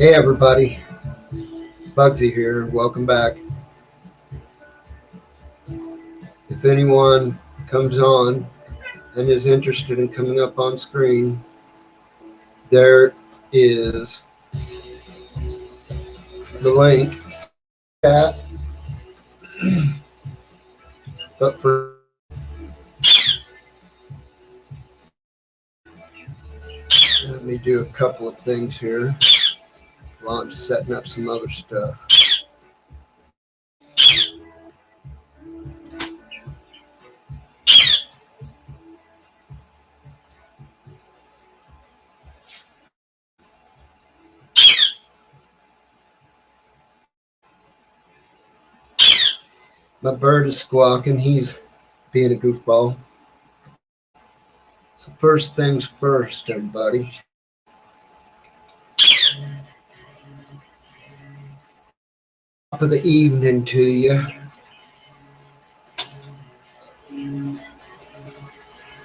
Hey everybody, Bugsy here. Welcome back. If anyone comes on and is interested in coming up on screen, there is the link chat. But for let me do a couple of things here while I'm setting up some other stuff. My bird is squawking. He's being a goofball. So first things first, everybody. Top of the evening to you.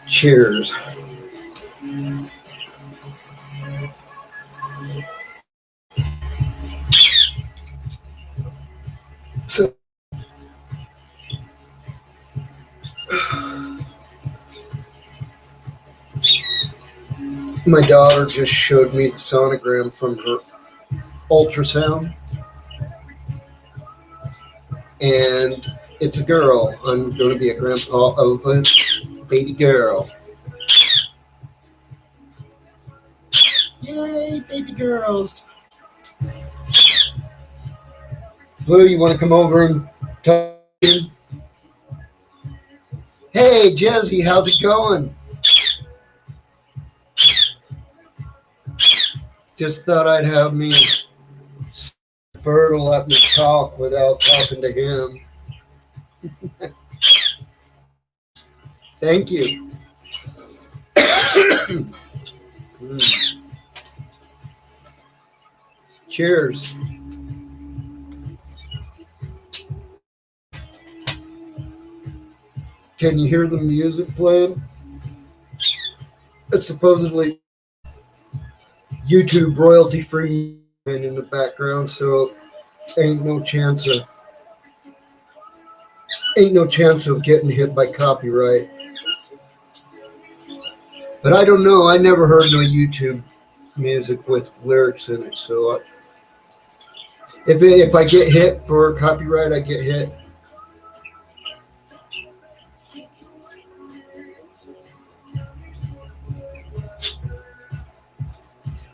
Cheers. So, my daughter just showed me the sonogram from her ultrasound, and it's a girl. I'm going to be a grandpa of a baby girl. Yay, baby girls. Blue, you want to come over and talk? Hey, Jesse, how's it going? Just thought I'd have me Bird will let me talk without talking to him. Thank you. Cheers. Can you hear the music playing? It's supposedly YouTube royalty free in the background, so ain't no chance of getting hit by copyright. But I don't know. I never heard no YouTube music with lyrics in it, so if I get hit for copyright, I get hit.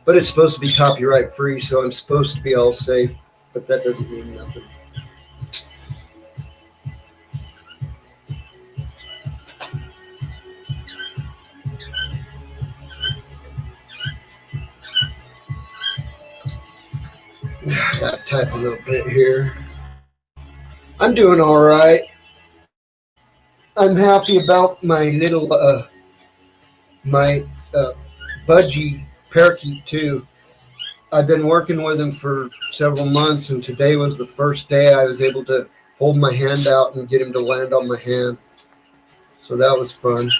But it's supposed to be copyright free, so I'm supposed to be all safe, but that doesn't mean nothing. Gotta type a little bit here. I'm doing all right. I'm happy about my little budgie parakeet too. I've been working with him for several months, and today was the first day I was able to hold my hand out and get him to land on my hand. So that was fun.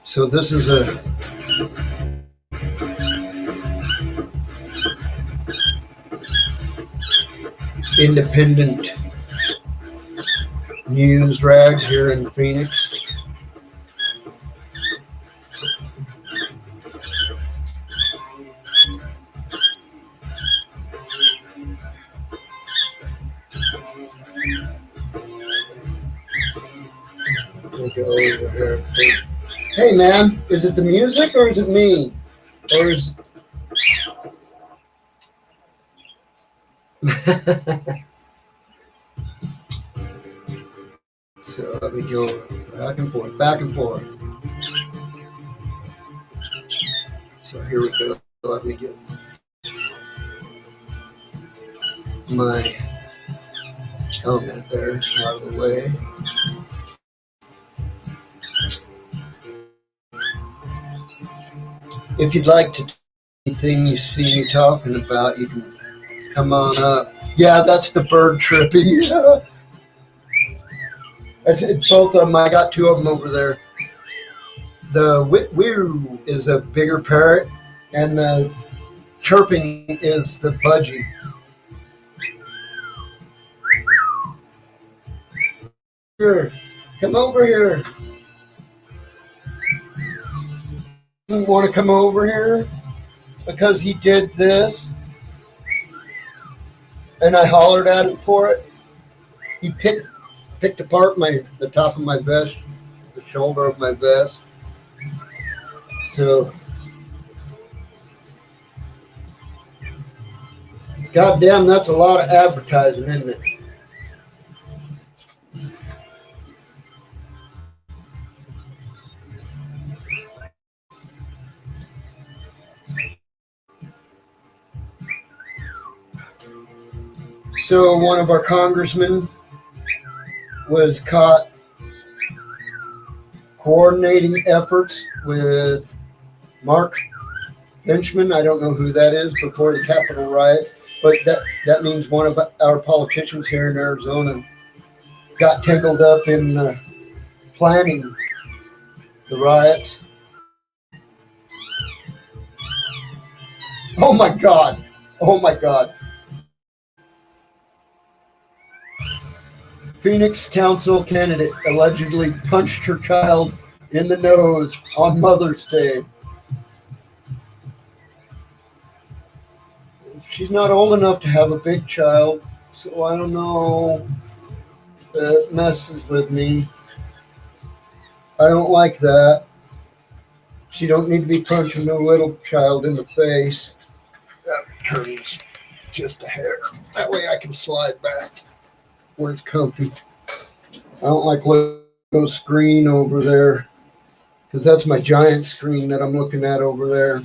So this is a independent news rag here in Phoenix. We'll go over here. Hey man, is it the music or is it me? Or is So let me go back and forth, back and forth. So here we go. Let me get my comment there out of the way. If you'd like to anything you see me talking about, you can come on up. Yeah, that's the bird tripping. It's both of them. I got two of them over there. The whit-whew is a bigger parrot, and the chirping is the budgie. Here, come over here. You want to come over here? Because he did this, and I hollered at him for it. He picked apart the top of my vest, the shoulder of my vest. So, goddamn, that's a lot of advertising, isn't it? So one of our congressmen was caught coordinating efforts with Mark Lynchman. I don't know who that is, before the Capitol riots, but that means one of our politicians here in Arizona got tangled up in planning the riots. Oh my God. Oh my God. Phoenix Council candidate allegedly punched her child in the nose on Mother's Day. She's not old enough to have a big child, so I don't know. That messes with me. I don't like that. She don't need to be punching no little child in the face. That turns just a hair. That way I can slide back where it's comfy. I don't like little screen over there, because that's my giant screen that I'm looking at over there.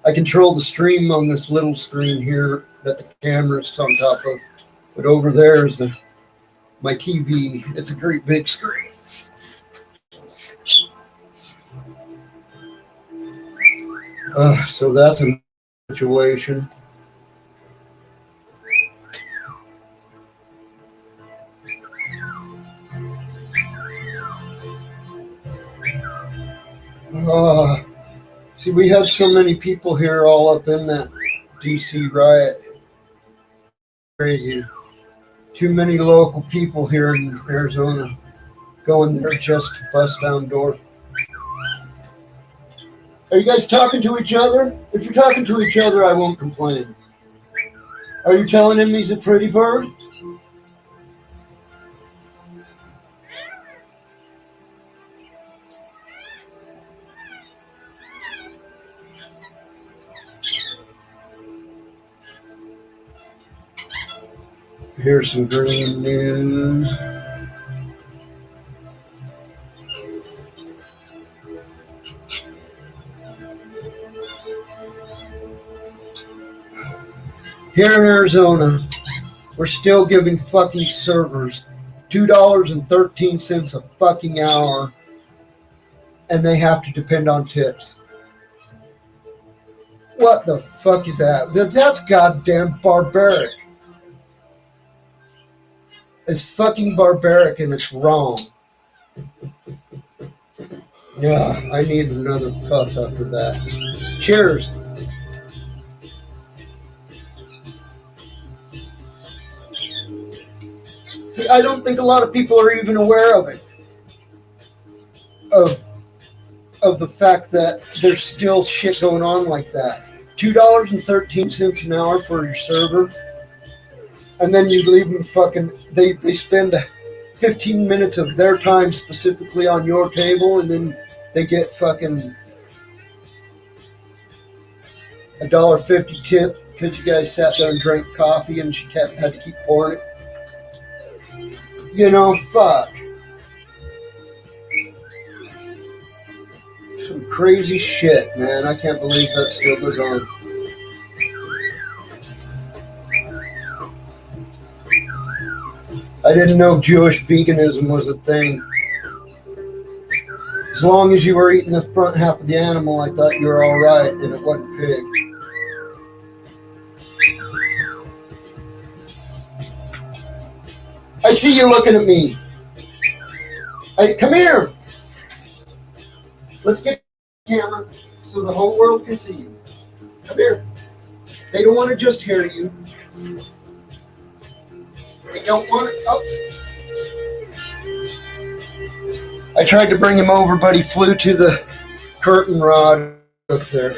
I control the stream on this little screen here that the camera's on top of, but over there is my TV. It's a great big screen. So that's a situation. See, we have so many people here all up in that DC riot. Crazy. Too many local people here in Arizona going there just to bust down doors. Are you guys talking to each other? If you're talking to each other, I won't complain. Are you telling him he's a pretty bird? Here's some green news. Here in Arizona, we're still giving fucking servers $2.13 a fucking hour, and they have to depend on tips. What the fuck is that? That's goddamn barbaric. It's fucking barbaric, and it's wrong. Yeah, I need another puff after that. Cheers. See, I don't think a lot of people are even aware of it. Of the fact that there's still shit going on like that. $2.13 an hour for your server. And then you leave them fucking, they spend 15 minutes of their time specifically on your table, and then they get fucking $1.50 tip because you guys sat there and drank coffee and she had to keep pouring it. You know, fuck. Some crazy shit, man. I can't believe that still goes on. I didn't know Jewish veganism was a thing. As long as you were eating the front half of the animal, I thought you were all right, and it wasn't pig. I see you looking at me. Hey, come here. Let's get the camera so the whole world can see you. Come here. They don't want to just hear you. They don't want it. Oh. I tried to bring him over, but he flew to the curtain rod up there.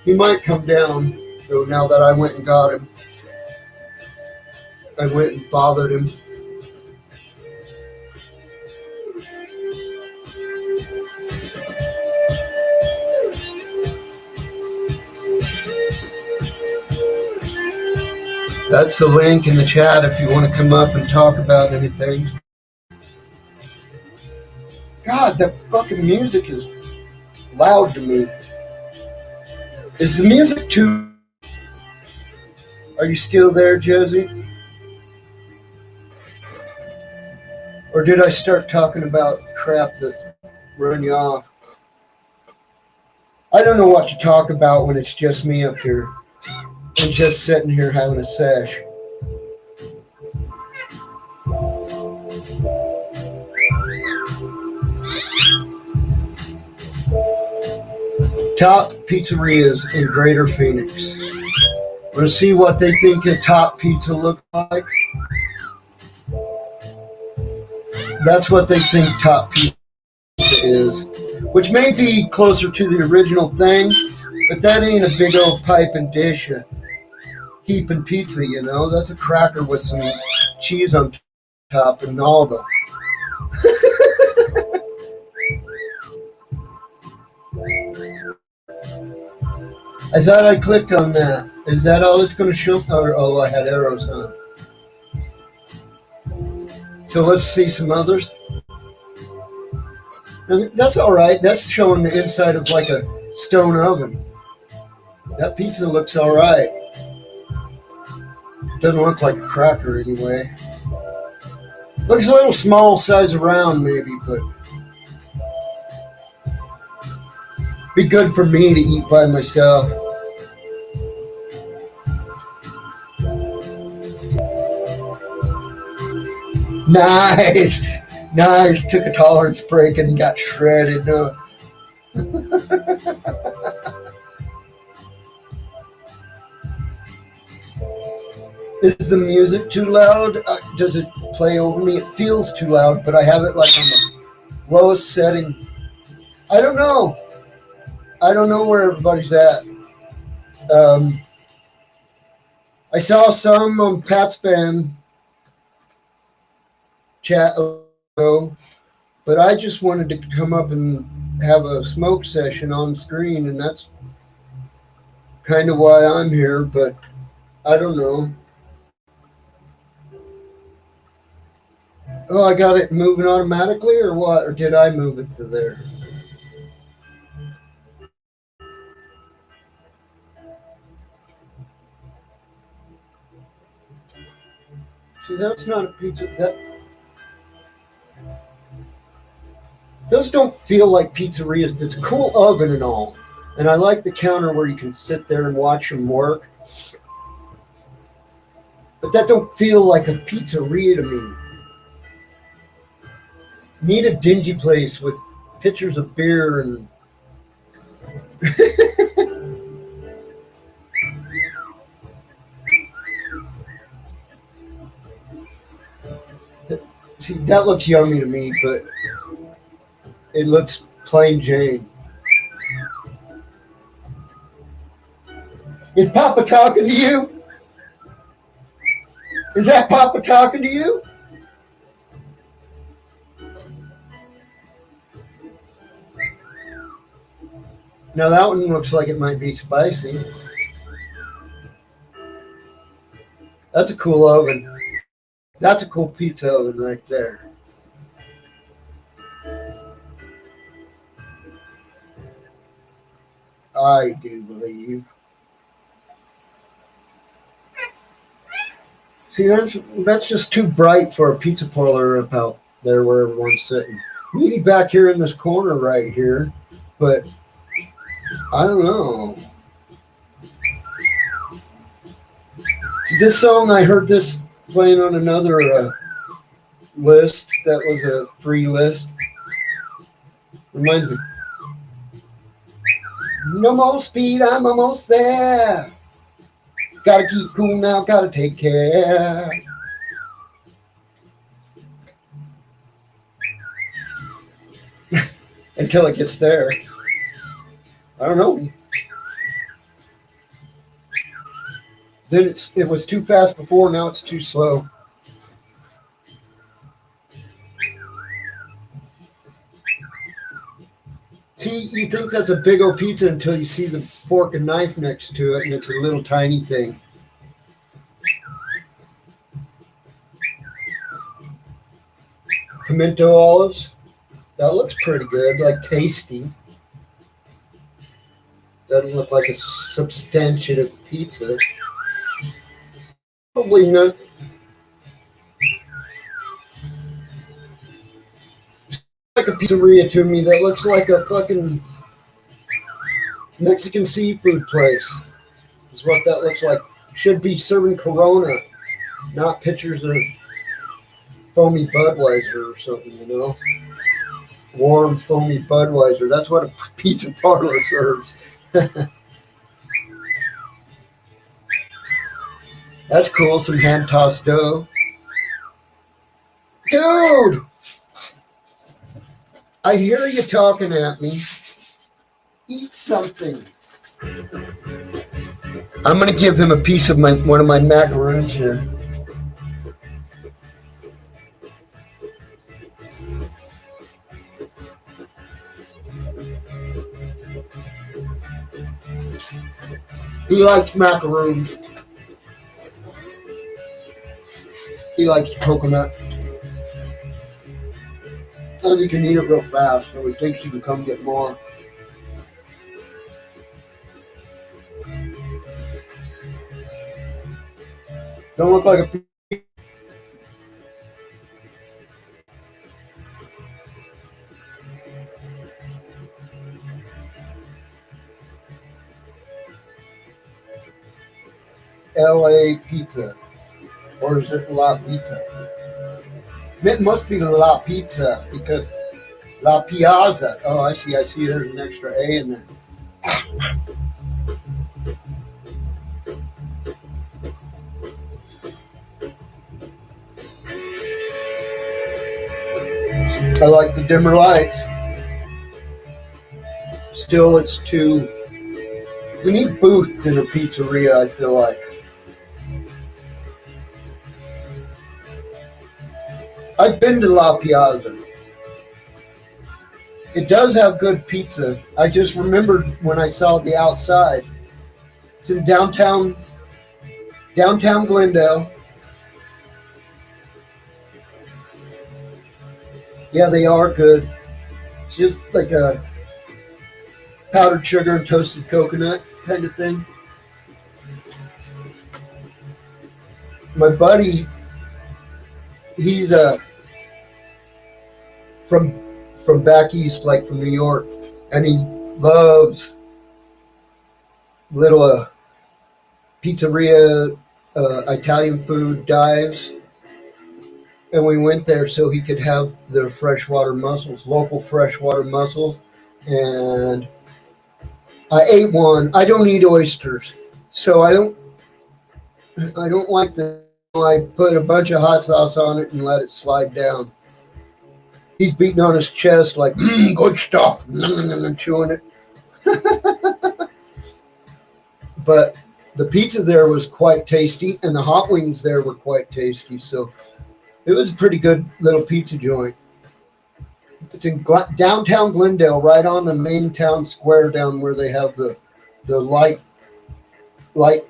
He might come down, though, now that I went and got him. I went and bothered him. That's the link in the chat if you want to come up and talk about anything. God, that fucking music is loud to me. Is the music too... Are you still there, Josie? Or did I start talking about crap that run you off? I don't know what to talk about when it's just me up here. I'm just sitting here having a sesh. Top pizzerias in Greater Phoenix. We're going to see what they think a top pizza looks like. That's what they think top pizza is, which may be closer to the original thing, but that ain't a big old pipe and dish of heaping pizza, you know. That's a cracker with some cheese on top and all of them. I thought I clicked on that. Is that all it's going to show? Oh, I had arrows on. So let's see some others. That's all right. That's showing the inside of like a stone oven. That pizza looks all right. Doesn't look like a cracker anyway. Looks a little small size around maybe, but be good for me to eat by myself. Nice. Nice. Took a tolerance break and got shredded. No. Is the music too loud? Does it play over me? It feels too loud, but I have it like on the lowest setting. I don't know. I don't know where everybody's at. I saw some on Pat's Band chat ago, but I just wanted to come up and have a smoke session on screen, and that's kind of why I'm here, but I don't know. Oh, I got it moving automatically or what? Or did I move it to there? See, that's not a pizza. Those don't feel like pizzerias. It's a cool oven and all. And I like the counter where you can sit there and watch them work. But that don't feel like a pizzeria to me. Need a dingy place with pitchers of beer and see, that looks yummy to me, but it looks plain Jane. Is Papa talking to you? Is that Papa talking to you? Now that one looks like it might be spicy. That's a cool oven. That's a cool pizza oven right there. I do believe. See, that's just too bright for a pizza parlor up out there where everyone's sitting. Maybe back here in this corner right here, but I don't know. See, this song, I heard this playing on another list that was a free list. Reminds me. No more speed, I'm almost there. Gotta keep cool now, gotta take care. Until it gets there. I don't know. Then it was too fast before, now it's too slow. See, you think that's a big old pizza until you see the fork and knife next to it, and it's a little tiny thing. Pimento olives. That looks pretty good, like tasty. Doesn't look like a substantive pizza. Probably not. Like a pizzeria to me that looks like a fucking Mexican seafood place. Is what that looks like. Should be serving Corona, not pictures of foamy Budweiser or something, you know? Warm, foamy Budweiser. That's what a pizza parlor serves. That's cool, some hand-tossed dough. Dude! I hear you talking at me. Eat something. I'm going to give him a piece of one of my macaroons here. He likes macaroons. He likes coconut. And he can eat it real fast, so he thinks he can come get more. Don't look like a LA pizza. Or is it La Pizza? It must be La Pizza because La Piazza. Oh, I see. There's an extra A in there. I like the dimmer lights. Still, it's too... We need booths in a pizzeria, I feel like. I've been to La Piazza. It does have good pizza. I just remembered when I saw the outside. It's in downtown Glendale. Yeah, they are good. It's just like a powdered sugar and toasted coconut kind of thing. My buddy, he's from back east, like from New York, and he loves little pizzeria Italian food dives. And we went there so he could have the freshwater mussels, local freshwater mussels. And I ate one. I don't eat oysters, so I don't like the. I put a bunch of hot sauce on it and let it slide down. He's beating on his chest like, good stuff, and chewing it. But the pizza there was quite tasty, and the hot wings there were quite tasty. So it was a pretty good little pizza joint. It's in downtown Glendale, right on the main town square down where they have the light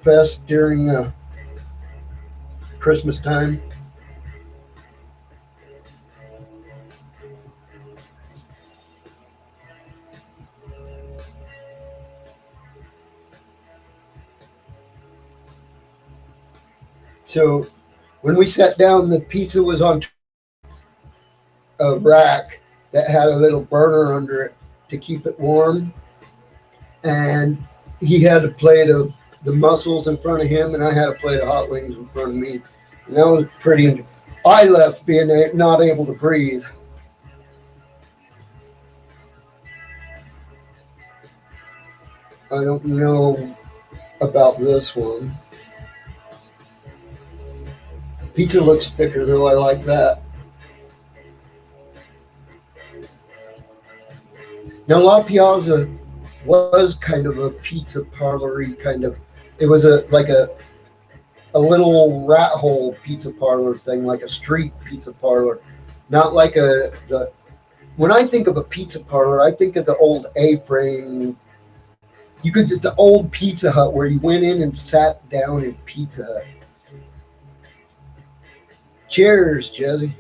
fest during Christmas time. So when we sat down, the pizza was on a rack, that had a little burner under it to keep it warm. And he had a plate of the mussels in front of him, and I had a plate of hot wings in front of me. And that was pretty. I left being not able to breathe. I don't know about this one. Pizza looks thicker, though. I like that. Now, La Piazza was kind of a pizza parlor-y kind of. It was like a little rat hole pizza parlor thing, like a street pizza parlor, not like when I think of a pizza parlor, I think of the old A-frame. You could get the old Pizza Hut where you went in and sat down in Pizza Hut. Cheers, Jesse.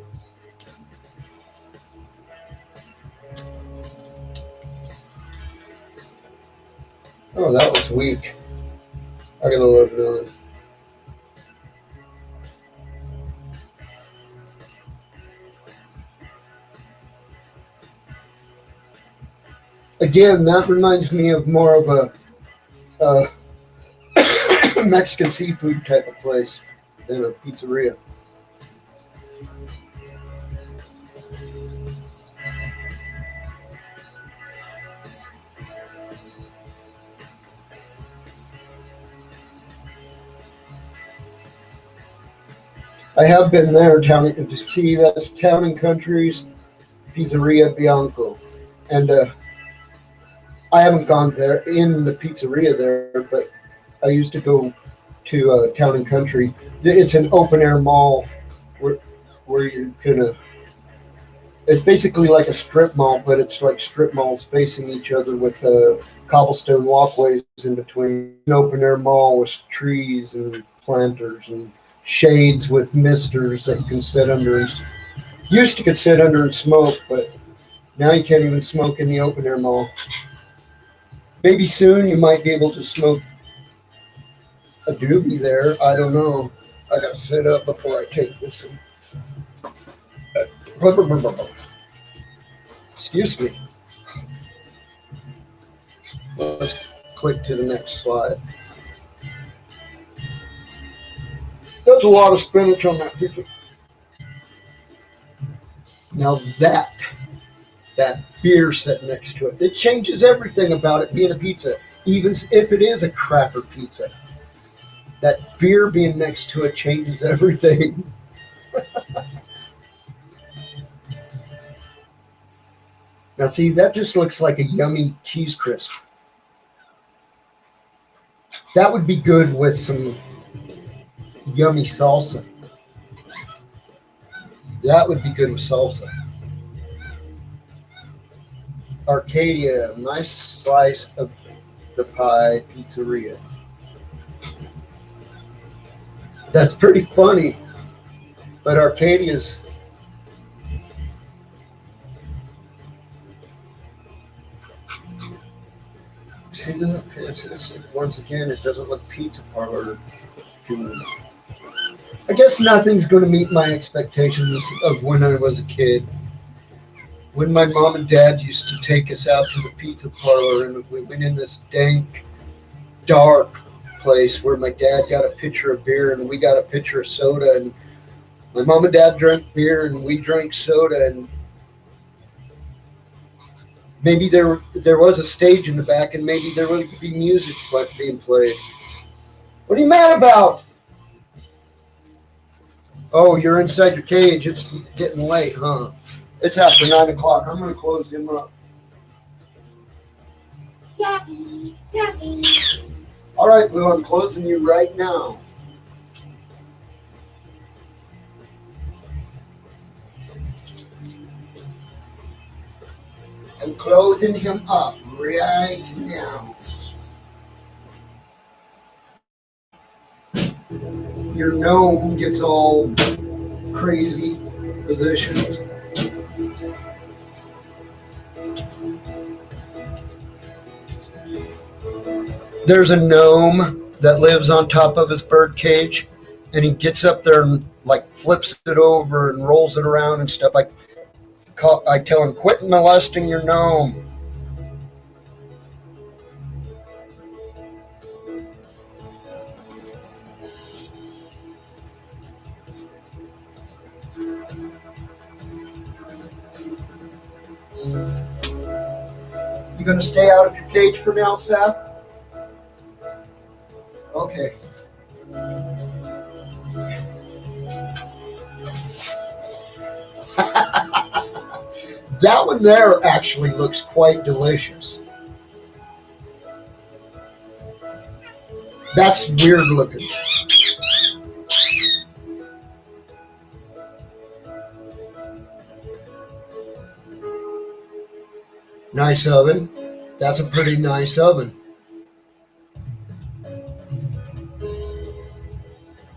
Oh, that was weak. I gotta load another. Again, that reminds me of more of a Mexican seafood type of place than a pizzeria. I have been there to see that's Town and Country's Pizzeria Bianco, and I haven't gone there in the pizzeria there, but I used to go to Town and Country. It's an open air mall where you can. It's basically like a strip mall, but it's like strip malls facing each other with cobblestone walkways in between. An open air mall with trees and planters and shades with misters that you can sit under. Used to could sit under and smoke, but now you can't even smoke in the open air mall. Maybe soon you might be able to smoke a doobie there. I don't know. I gotta sit up before I take this one. Excuse me. Let's click to the next slide. There's a lot of spinach on that pizza. Now that beer set next to it, it changes everything about it being a pizza, even if it is a cracker pizza. That beer being next to it changes everything. Now see, that just looks like a yummy cheese crisp. That would be good with some yummy salsa. That would be good with salsa. Arcadia, nice slice of the pie pizzeria. That's pretty funny, but Arcadia's. See, once again, it doesn't look pizza parlor to me. I guess nothing's going to meet my expectations of when I was a kid. When my mom and dad used to take us out to the pizza parlor, and we went in this dank, dark place where my dad got a pitcher of beer and we got a pitcher of soda, and my mom and dad drank beer and we drank soda, and maybe there was a stage in the back, and maybe there would be music being played. What are you mad about? Oh, you're inside your cage. It's getting late, huh? It's after 9 o'clock. I'm going to close him up. Sorry. All right, Lou, I'm closing you right now. I'm closing him up right now. Your gnome gets all crazy positioned. There's a gnome that lives on top of his bird cage, and he gets up there and like flips it over and rolls it around and stuff. Like, I tell him, quit molesting your gnome. You gonna stay out of your cage for now, Seth? Okay. That one there actually looks quite delicious. That's weird looking. Nice oven. That's a pretty nice oven.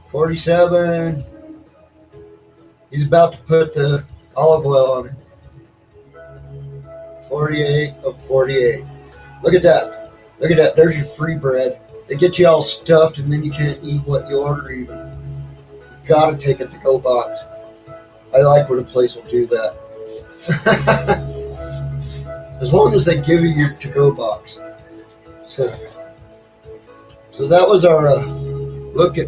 47. He's about to put the olive oil on it. 48 of 48. Look at that. Look at that. There's your free bread. They get you all stuffed and then you can't eat what you order even. You gotta take a to-go box. I like when a place will do that. As long as they give you your to-go box. So that was our look at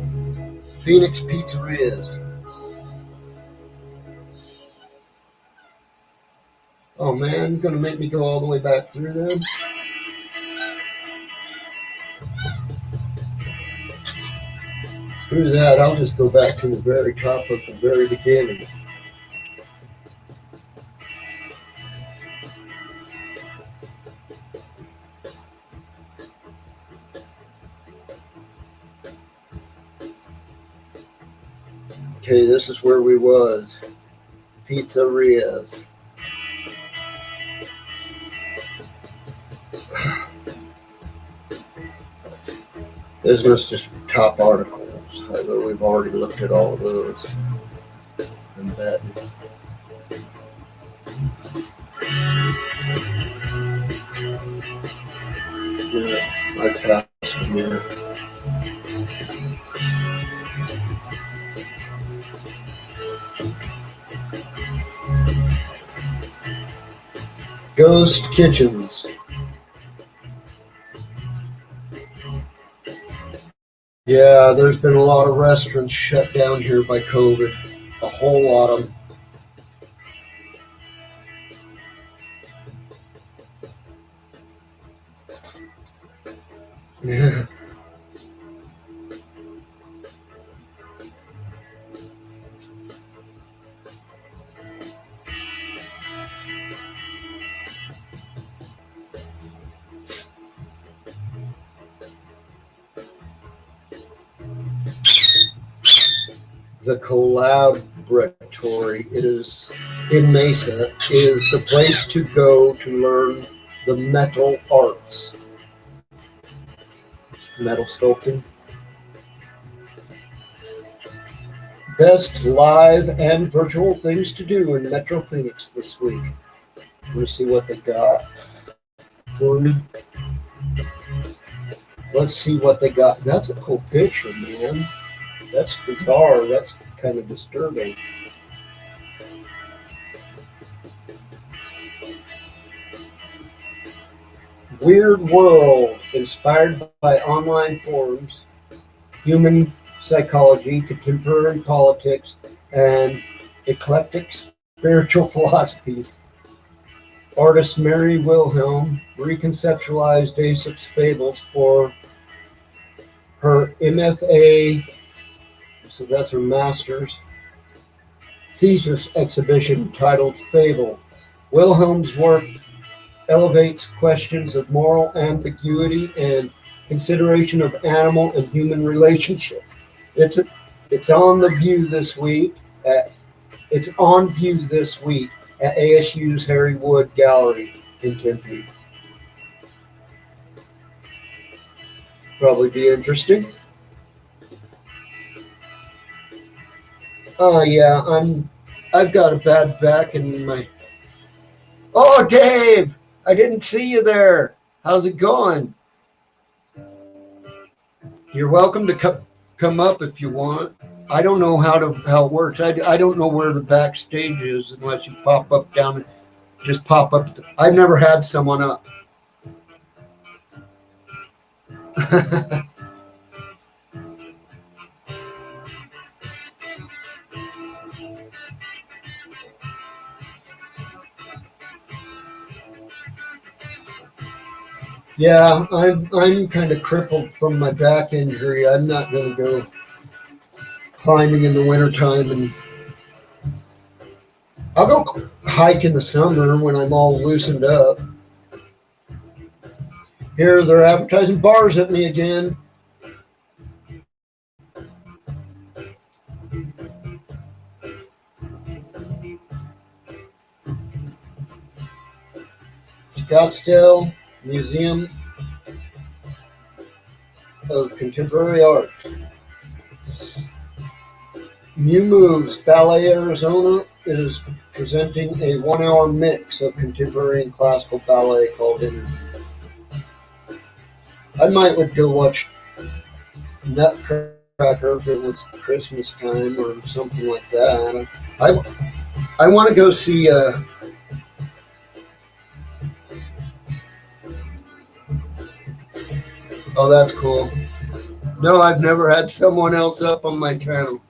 Phoenix Pizzerias. Oh man, you're gonna make me go all the way back through them? Screw that, I'll just go back to the very top of the very beginning. Okay, this is where we was. Pizzerias. This was just top articles. Although we've already looked at all of those. And that. Yeah, I passed from here. Ghost kitchens. Yeah, there's been a lot of restaurants shut down here by COVID. A whole lot of them. Yeah. The Collaboratory, it is in Mesa, is the place to go to learn the metal arts. Metal sculpting. Best live and virtual things to do in Metro Phoenix this week. Let's see what they got for me. Let's see what they got. That's a cool picture, man. That's bizarre. That's kind of disturbing. Weird World, inspired by online forums, human psychology, contemporary politics, and eclectic spiritual philosophies. Artist Mary Wilhelm reconceptualized Aesop's fables for her MFA, so that's her master's, thesis exhibition titled Fable. Wilhelm's work elevates questions of moral ambiguity and consideration of animal and human relationship. It's on view this week at ASU's Harry Wood Gallery in Tempe. Probably be interesting. Oh yeah, I've got a bad back in my. Oh, Dave, I didn't see you there. How's it going? You're welcome to come up if you want. I don't know how it works. I don't know where the backstage is unless you pop up down, just pop up. I've never had someone up. Yeah, I'm kind of crippled from my back injury. I'm not going to go climbing in the wintertime, and I'll go hike in the summer when I'm all loosened up. Here they're advertising bars at me again. Scottsdale Museum of Contemporary Art. New Moves Ballet Arizona is presenting a 1 hour mix of contemporary and classical ballet called Interview. I might would go watch Nutcracker if it was Christmas time or something like that. I want to go see. Oh, that's cool. No, I've never had someone else up on my channel.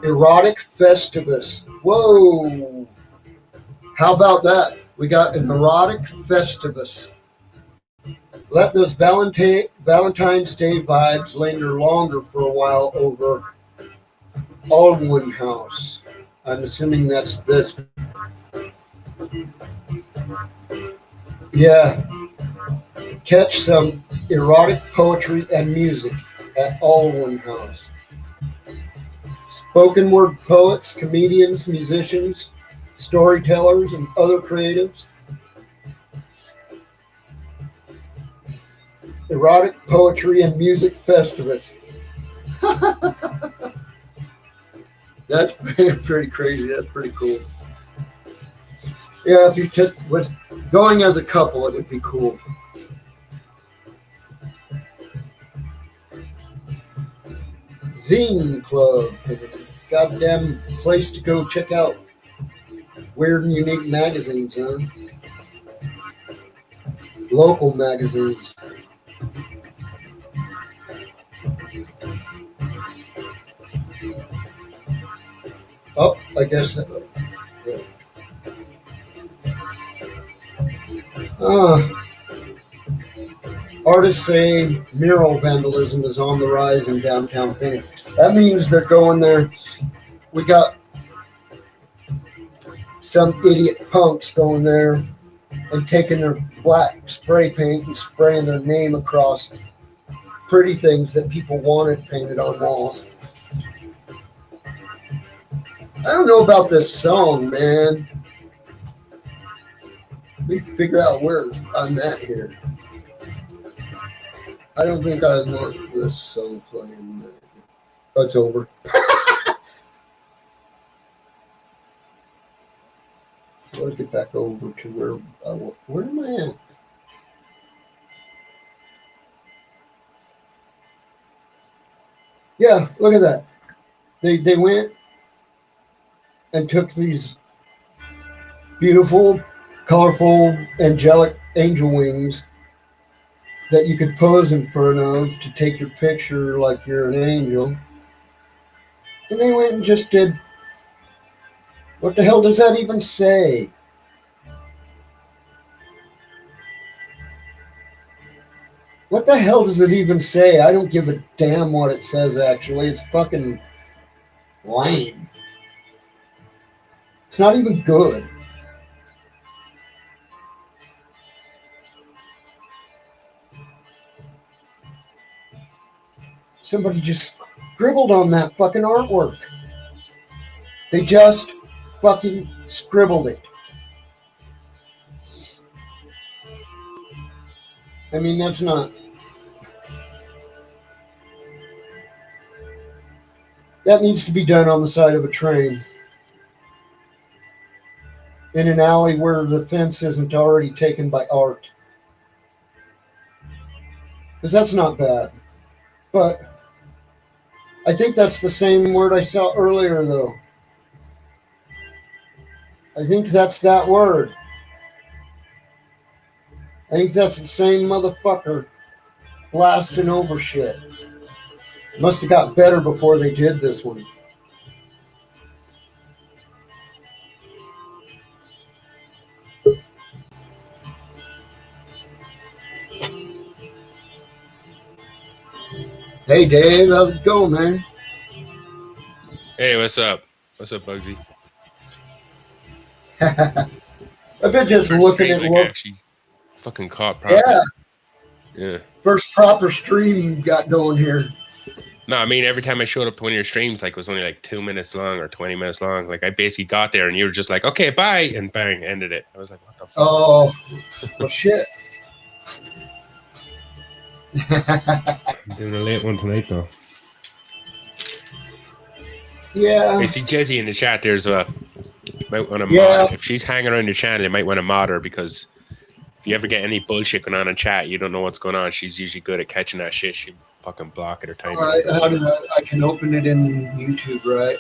Erotic Festivus. Whoa. How about that? We got an erotic Festivus. Let those Valentine's Day vibes linger longer for a while over Alwyn House. I'm assuming that's this. Yeah. Catch some erotic poetry and music at Alwyn House. Spoken word poets, comedians, musicians, storytellers, and other creatives. Erotic poetry and music festivus. That's pretty crazy. That's pretty cool. Yeah, if you was going as a couple, it would be cool. Zine Club. It's a goddamn place to go check out weird and unique magazines, huh? Local magazines. Oh, I guess. Artists say mural vandalism is on the rise in downtown Phoenix. That means they're going there. We got some idiot punks going there and taking their black spray paint and spraying their name across pretty things that people wanted painted on walls. I don't know about this song, man. Let me figure out where I'm at here. I don't think I want this song playing. Oh, it's over. So let's get back over to where am I at? Yeah, look at that. They went and took these beautiful, colorful, angelic angel wings that you could pose in front of to take your picture like you're an angel. And they went and just did. What the hell does that even say? What the hell does it even say? I don't give a damn what it says, actually. It's fucking lame. It's not even good. Somebody just scribbled on that fucking artwork. They just fucking scribbled it. I mean, that's not. That needs to be done on the side of a train. in an alley where the fence isn't already taken by art. Because that's not bad. But I think that's the same word I saw earlier, though. I think that's that word. I think that's the same motherfucker blasting over shit. Must have got better before they did this one. Hey Dave, how's it going, man? Hey, what's up? What's up, Bugsy? I've been just First looking stream, at like, actually fucking caught properly. Yeah. First proper stream got going here. No, I mean, every time I showed up to one of your streams, like, it was only like 2 minutes long or 20 minutes long. Like, I basically got there and you were just like, okay, bye, and bang, ended it. I was like, what the fuck? Oh, well, shit. I'm doing a late one tonight, though. Yeah. I see Jezzy in the chat there as well. Might want to Yeah. mod. If she's hanging around your channel, you might want to mod her, because if you ever get any bullshit going on in chat, you don't know what's going on. She's usually good at catching that shit. She fucking block it or time All right, it. I can open it in YouTube, right?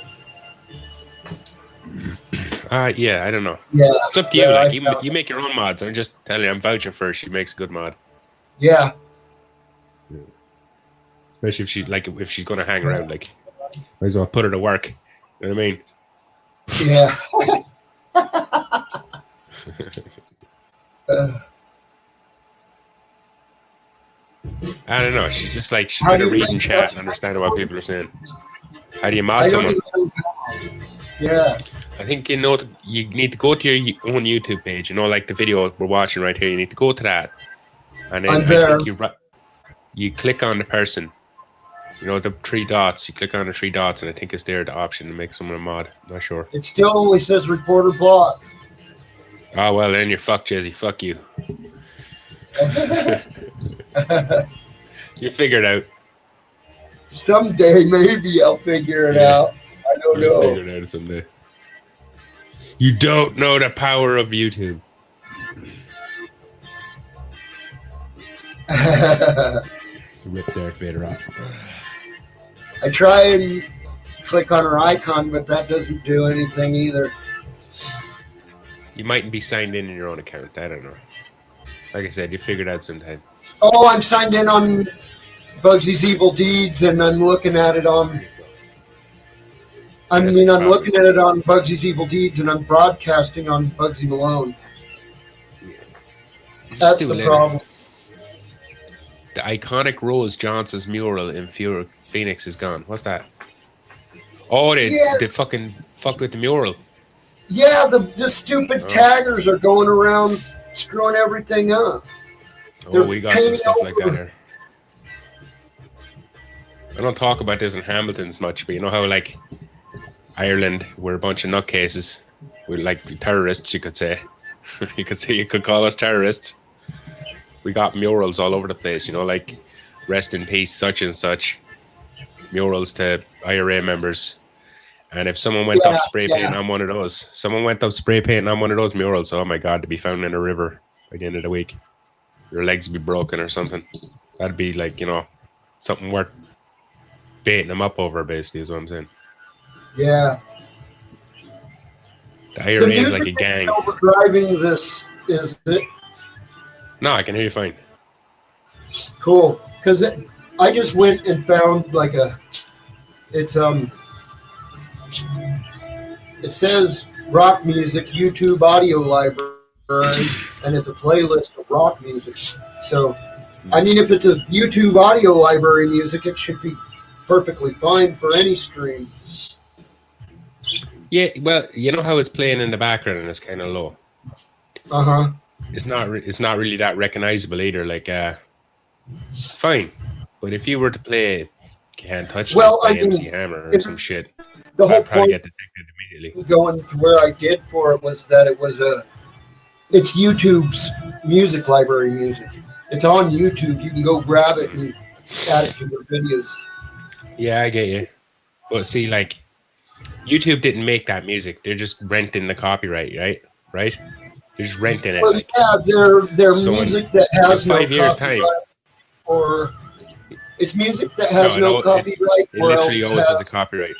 Yeah, I don't know. Yeah. It's up to you. Like, you make your own mods. I'm just telling you, I'm vouching for her. She makes a good mod. Yeah. Especially if she's gonna hang around, like, might as well put her to work. You know what I mean? Yeah. I don't know. She's just like, she's gonna read and chat and understand what people are saying. How do you mod someone? Yeah. I think, you need to go to your own YouTube page. Like the video we're watching right here. You need to go to that, and then I think you click on the person. The 3 dots. You click on the 3 dots, and I think it's there the option to make someone a mod. I'm not sure. It still only says reporter bot. Oh, well, then you're fucked, Jezzy. Fuck you. You figure it out. Someday, maybe I'll figure it out. I don't know. Figure it out someday. You don't know the power of YouTube. Rip Darth Vader off. I try and click on her icon, but that doesn't do anything either. You mightn't be signed in your own account. I don't know. Like I said, you figure it out sometime. Oh, I'm signed in on Bugsy's Evil Deeds, and I'm looking at it on... I'm looking at it on Bugsy's Evil Deeds, and I'm broadcasting on Bugsy Malone. Yeah. That's the problem. The iconic Rose Johnson's mural in Phoenix is gone. What's that? Oh, they fucking fucked with the mural. Yeah, the stupid taggers are going around screwing everything up. Oh, we got some stuff like that here. I don't talk about this in Hamilton's much, but you know how, like, Ireland, we're a bunch of nutcases. We're like terrorists, you could say. You could call us terrorists. We got murals all over the place, like rest in peace, such and such. Murals to IRA members. And if someone went up spray painting on one of those, murals, oh my God, to be found in a river by the end of the week. Your legs would be broken or something. That'd be like, something worth baiting them up over, basically, is what I'm saying. Yeah. The IRA is like a gang. Driving this, is it? No, I can hear you fine. Cool. Because I just went and found it says rock music YouTube audio library, and it's a playlist of rock music. So, if it's a YouTube audio library music, it should be perfectly fine for any stream. Yeah, well, you know how it's playing in the background and it's kind of low. Uh-huh. It's not really that recognizable either. Like, fine. But if you were to play Can't Touch This by MC Hammer or some shit, the whole point get detected immediately. Going to where I did for it was that it's YouTube's music library music. It's on YouTube. You can go grab it and add it to your videos. Yeah, I get you. But see, like, YouTube didn't make that music. They're just renting the copyright, right? right? You're just renting it. Well, Like, yeah, they're so music that has in 5 no years' copyright, time, or it's music that no, has no copyright, it or literally else always has a has, copyright.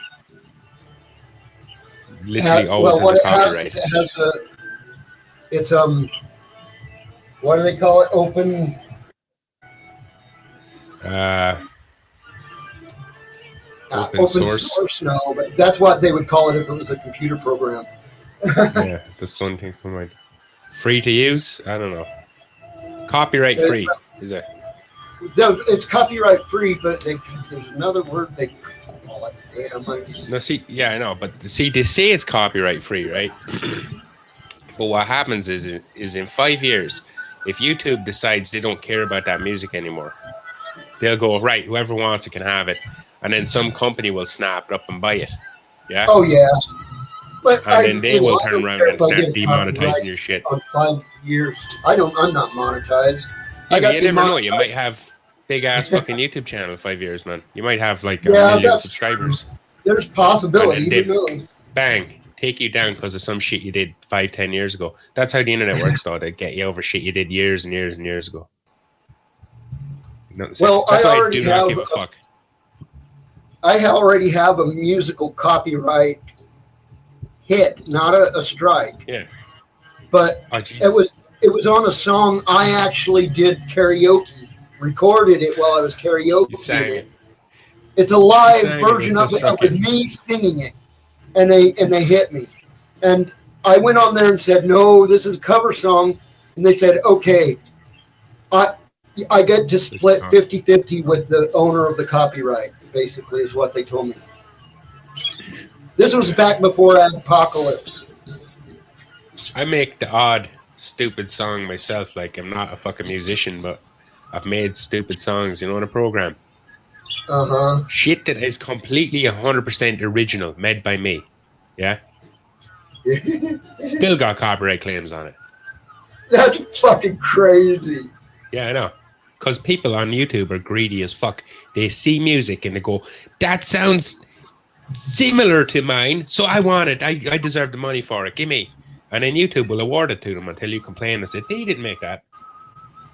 Literally always well, has what a it has, copyright. it has a, it's what do they call it? Open. Open source, no, but that's what they would call it if it was a computer program. Yeah, that's one thing to mind. Free to use? I don't know. Copyright free, is it? It's copyright free, but there's another word they call it. Damn. No, see, yeah, I know, but see, they say it's copyright free, right? But what happens is in 5 years, if YouTube decides they don't care about that music anymore, they'll go, right, whoever wants it can have it. And then some company will snap it up and buy it. Yeah? Oh, yeah. But and then they will turn around and start demonetizing your shit. On 5 years. I'm not monetized. Yeah, you never know. You might have big ass fucking YouTube channel in 5 years, man. You might have like a million subscribers. There's possibility. Who knows? Bang, take you down because of some shit you did 5-10 years ago. That's how the internet works, though. They get you over shit you did years and years and years ago. Well, that's why I do not give a fuck. I already have a musical copyright hit, not a strike. Yeah. But it was on a song I actually did karaoke, recorded it while I was karaoke. It's a live version of it with me singing it, and they hit me, and I went on there and said, no, this is a cover song, and they said, okay, I get to split 50-50 with the owner of the copyright, basically, is what they told me. This was back before Apocalypse. I make the odd stupid song myself. Like, I'm not a fucking musician, but I've made stupid songs, on a program. Uh-huh. Shit that is completely 100% original, made by me. Yeah? Still got copyright claims on it. That's fucking crazy. Yeah, I know. Because people on YouTube are greedy as fuck. They see music and they go, that sounds similar to mine, so I want it. I deserve the money for it. Give me. And then YouTube will award it to them until you complain and say, they didn't make that.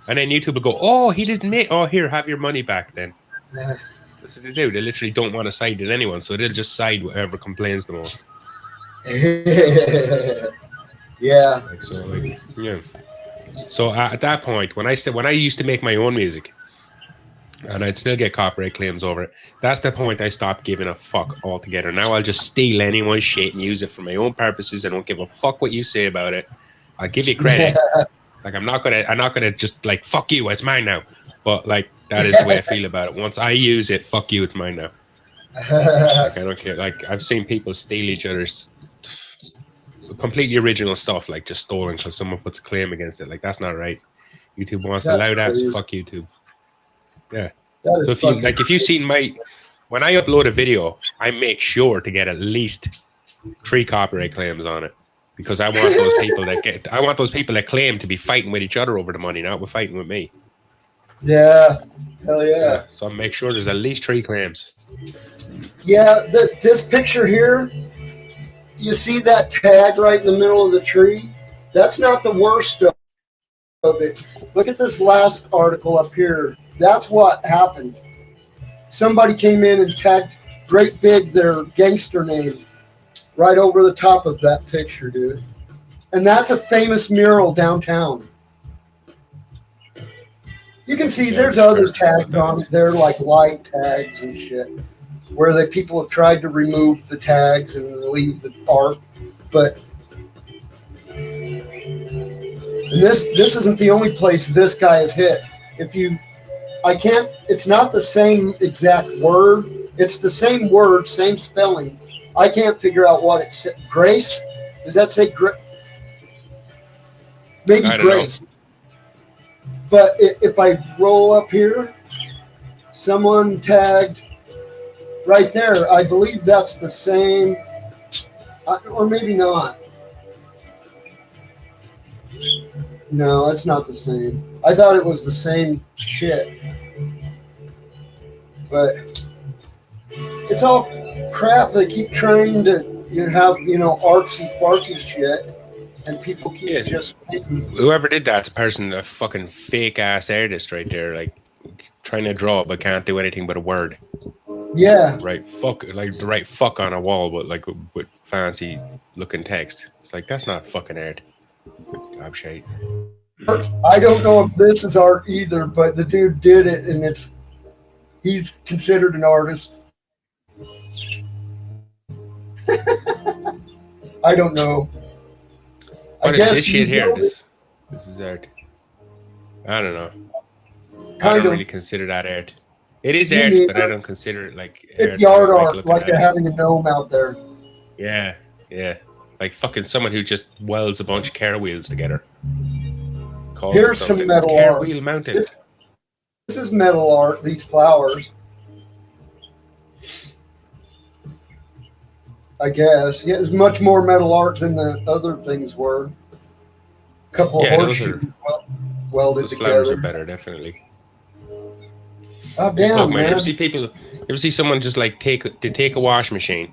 And then YouTube will go, oh, he didn't make, oh, here, have your money back then. That's what they do. They literally don't want to side with anyone, so they'll just side with whoever complains the most. Yeah. Yeah. So at that point, when I used to make my own music, and I'd still get copyright claims over it, that's the point I stopped giving a fuck altogether. Now I'll just steal anyone's shit and use it for my own purposes. I don't give a fuck what you say about it. I'll give you credit. Like, I'm not gonna just like, fuck you, it's mine now. But like, that is the way I feel about it. Once I use it, fuck you, it's mine now. Like, I don't care. Like, I've seen people steal each other's completely original stuff, like just stolen because someone puts a claim against it. Like, that's not right. YouTube wants to allow that, so fuck YouTube. Yeah. So if you seen when I upload a video, I make sure to get at least 3 copyright claims on it, because I want those people that claim to be fighting with each other over the money, not fighting with me. Yeah. Hell yeah. So make sure there's at least 3 claims. Yeah. This picture here, you see that tag right in the middle of the tree? That's not the worst of it. Look at this last article up here. That's what happened. Somebody came in and tagged great big their gangster name right over the top of that picture, dude. And that's a famous mural downtown. You can see there's other tags on it. They're like light tags and shit, where people have tried to remove the tags and leave the art. But this isn't the only place this guy is hit. It's not the same exact word. It's the same word, same spelling. I can't figure out what it said. Grace? Does that say maybe Grace? Know. But if I roll up here, someone tagged right there. I believe that's the same, or maybe not. No, it's not the same. I thought it was the same shit. But it's all crap. They keep trying to have, artsy fartsy shit. and people keep Yes. just Whoever did that's a fucking fake ass artist right there, like trying to draw but can't do anything but a word. yeah. Right, the right fuck on a wall, but like with fancy looking text. It's like that's not fucking art. Gobshite. I don't know if this is art either, but the dude did it, and he's considered an artist. I don't know. What I is guess this shit here? know, This is art. I don't know. I kind don't of. really consider that art. It is Me art, neither. but I don't consider it like It's art. yard I art, looking like at they're it. having a gnome out there. Yeah, yeah. Like fucking someone who just welds a bunch of car wheels together. Called Here's some something. metal Car art. wheel mounted. This is metal art. These flowers. I guess. Yeah, it's much more metal art than the other things were. A couple of horseshoes welded Those flowers together. are better, definitely. Oh Just damn, look, man. man! You ever see someone just like take a wash machine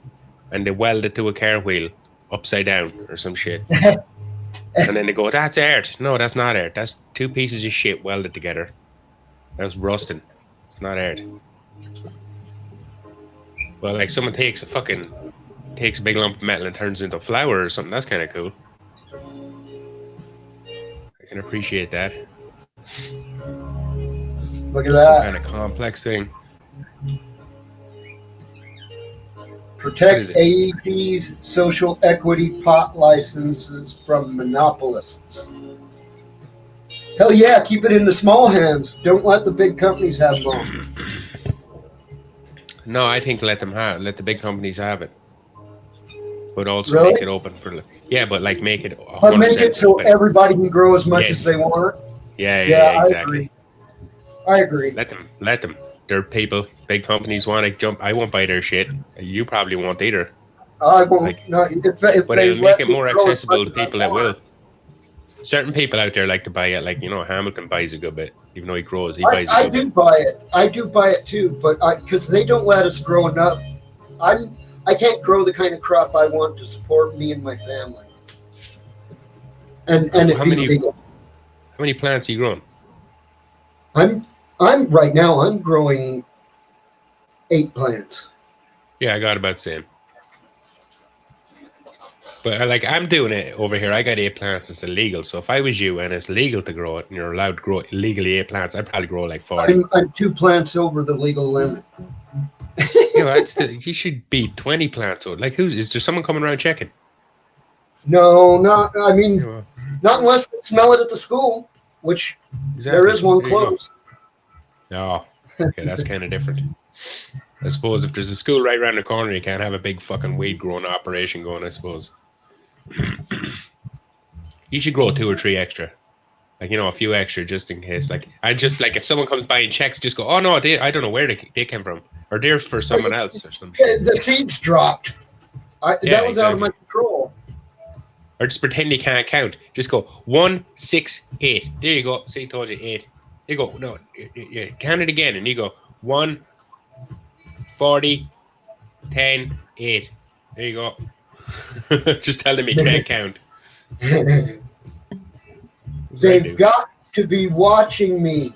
and they weld it to a car wheel upside down or some shit, and then they go, "That's art." No, that's not art. That's two pieces of shit welded together. That's rusting. It's not art. Well, like someone takes a big lump of metal and turns it into a flower or something. That's kind of cool. I can appreciate that. Look at Some that. kind of complex thing. Protect AEP's social equity pot licenses from monopolists. Hell yeah, keep it in the small hands. Don't let the big companies have them all. No, I think let the big companies have it, but also Really? make it open for but like make it 100% But make it so open. everybody can grow as much Yes. as they want. Yeah, exactly. I agree. Let them. They're people. Big companies want to jump. I won't buy their shit. You probably won't either. I won't. Like, No, if But they it'll let make it me more grow as accessible much to as I people that want. will. Certain people out there like to buy it. Like Hamilton buys a good bit, even though he grows. He buys a I good do bit. buy it. I do buy it too, but because they don't let us grow enough. I can't grow the kind of crop I want to support me and my family. And it How be many- legal. How many plants are you growing? I'm right now. I'm growing 8 plants. Yeah, I got about the same. But I'm doing it over here. I got 8 plants. It's illegal. So if I was you and it's legal to grow it, and you're allowed to grow illegally 8 plants, I'd probably grow like 40. I'm 2 plants over the legal limit. You should be 20 plants. Or like, is there someone coming around checking? No, not. I mean, Yeah, well, not unless they smell it at the school, which there is one There you go. close. Oh, okay, that's kind of different. I suppose if there's a school right around the corner, you can't have a big fucking weed growing operation going, I suppose. You should grow 2 or 3 extra. Like, a few extra just in case. Like, if someone comes buying checks, just go, oh no, I don't know where they came from. Or they're for someone else or some shit. The seeds dropped. That was out of my control. Or just pretend you can't count. Just go 1, 6, 8. There you go. See, I told you 8. You go, no, count it again. And you go 1, 40, 10, 8. There you go. Just tell them you can't count. They've got to be watching me.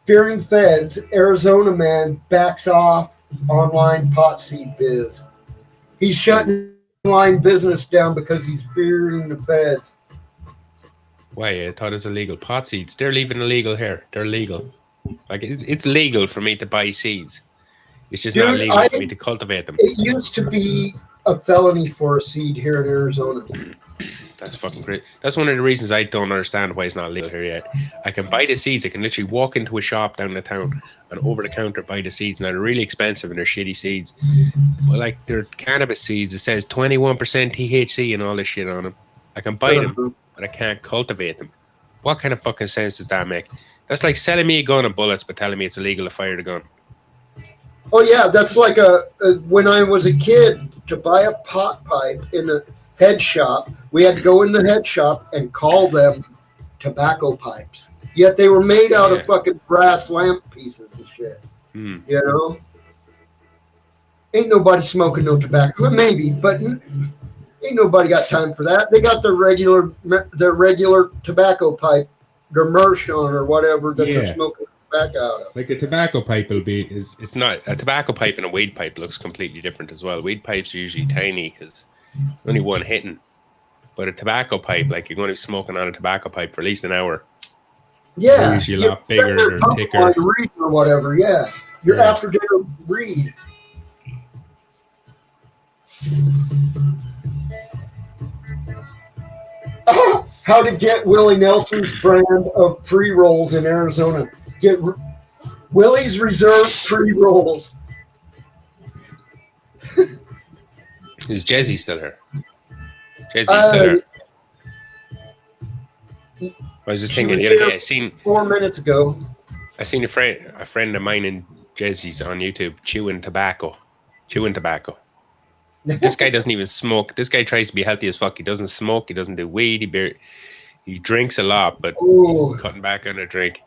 Fearing feds, Arizona man backs off online pot seed biz. He's shutting online business down because he's fearing the feds. Why? I thought it was illegal. Pot seeds. They're leaving illegal here. They're legal. Like, it's legal for me to buy seeds. It's just not legal for me to cultivate them. It used to be a felony for a seed here in Arizona. That's fucking great. That's one of the reasons I don't understand why it's not legal here yet. I can buy the seeds. I can literally walk into a shop down the town and over the counter buy the seeds. Now, they're really expensive and they're shitty seeds. But, like, they're cannabis seeds. It says 21% THC and all this shit on them. I can buy them, but I can't cultivate them. What kind of fucking sense does that make? That's like selling me a gun of bullets but telling me it's illegal to fire the gun. Oh yeah, that's like when I was a kid, to buy a pot pipe in a head shop, we had to go in the head shop and call them tobacco pipes. Yet they were made out of fucking brass lamp pieces and shit. You know? Ain't nobody smoking no tobacco. Well, maybe, but Ain't nobody got time for that. They got their regular tobacco pipe, their Mershon or whatever that they're smoking tobacco out of. Like a tobacco pipe will be, it's not, a tobacco pipe and a weed pipe looks completely different as well. Weed pipes are usually tiny because only one hitting. But a tobacco pipe, like you're going to be smoking on a tobacco pipe for at least an hour. Yeah. They're usually a lot bigger or thicker. Or whatever, yeah. Your after dinner read. How to get Willie Nelson's brand of pre-rolls in Arizona. Get Willie's Reserve pre-rolls. Is Jesse still here? Jesse's still here. I was just thinking the other day, I seen 4 minutes ago. I seen a friend of mine in Jesse's on YouTube chewing tobacco. This guy doesn't even smoke. This guy tries to be healthy as fuck. He doesn't smoke. He doesn't do weed. He drinks a lot, but he's cutting back on a drink.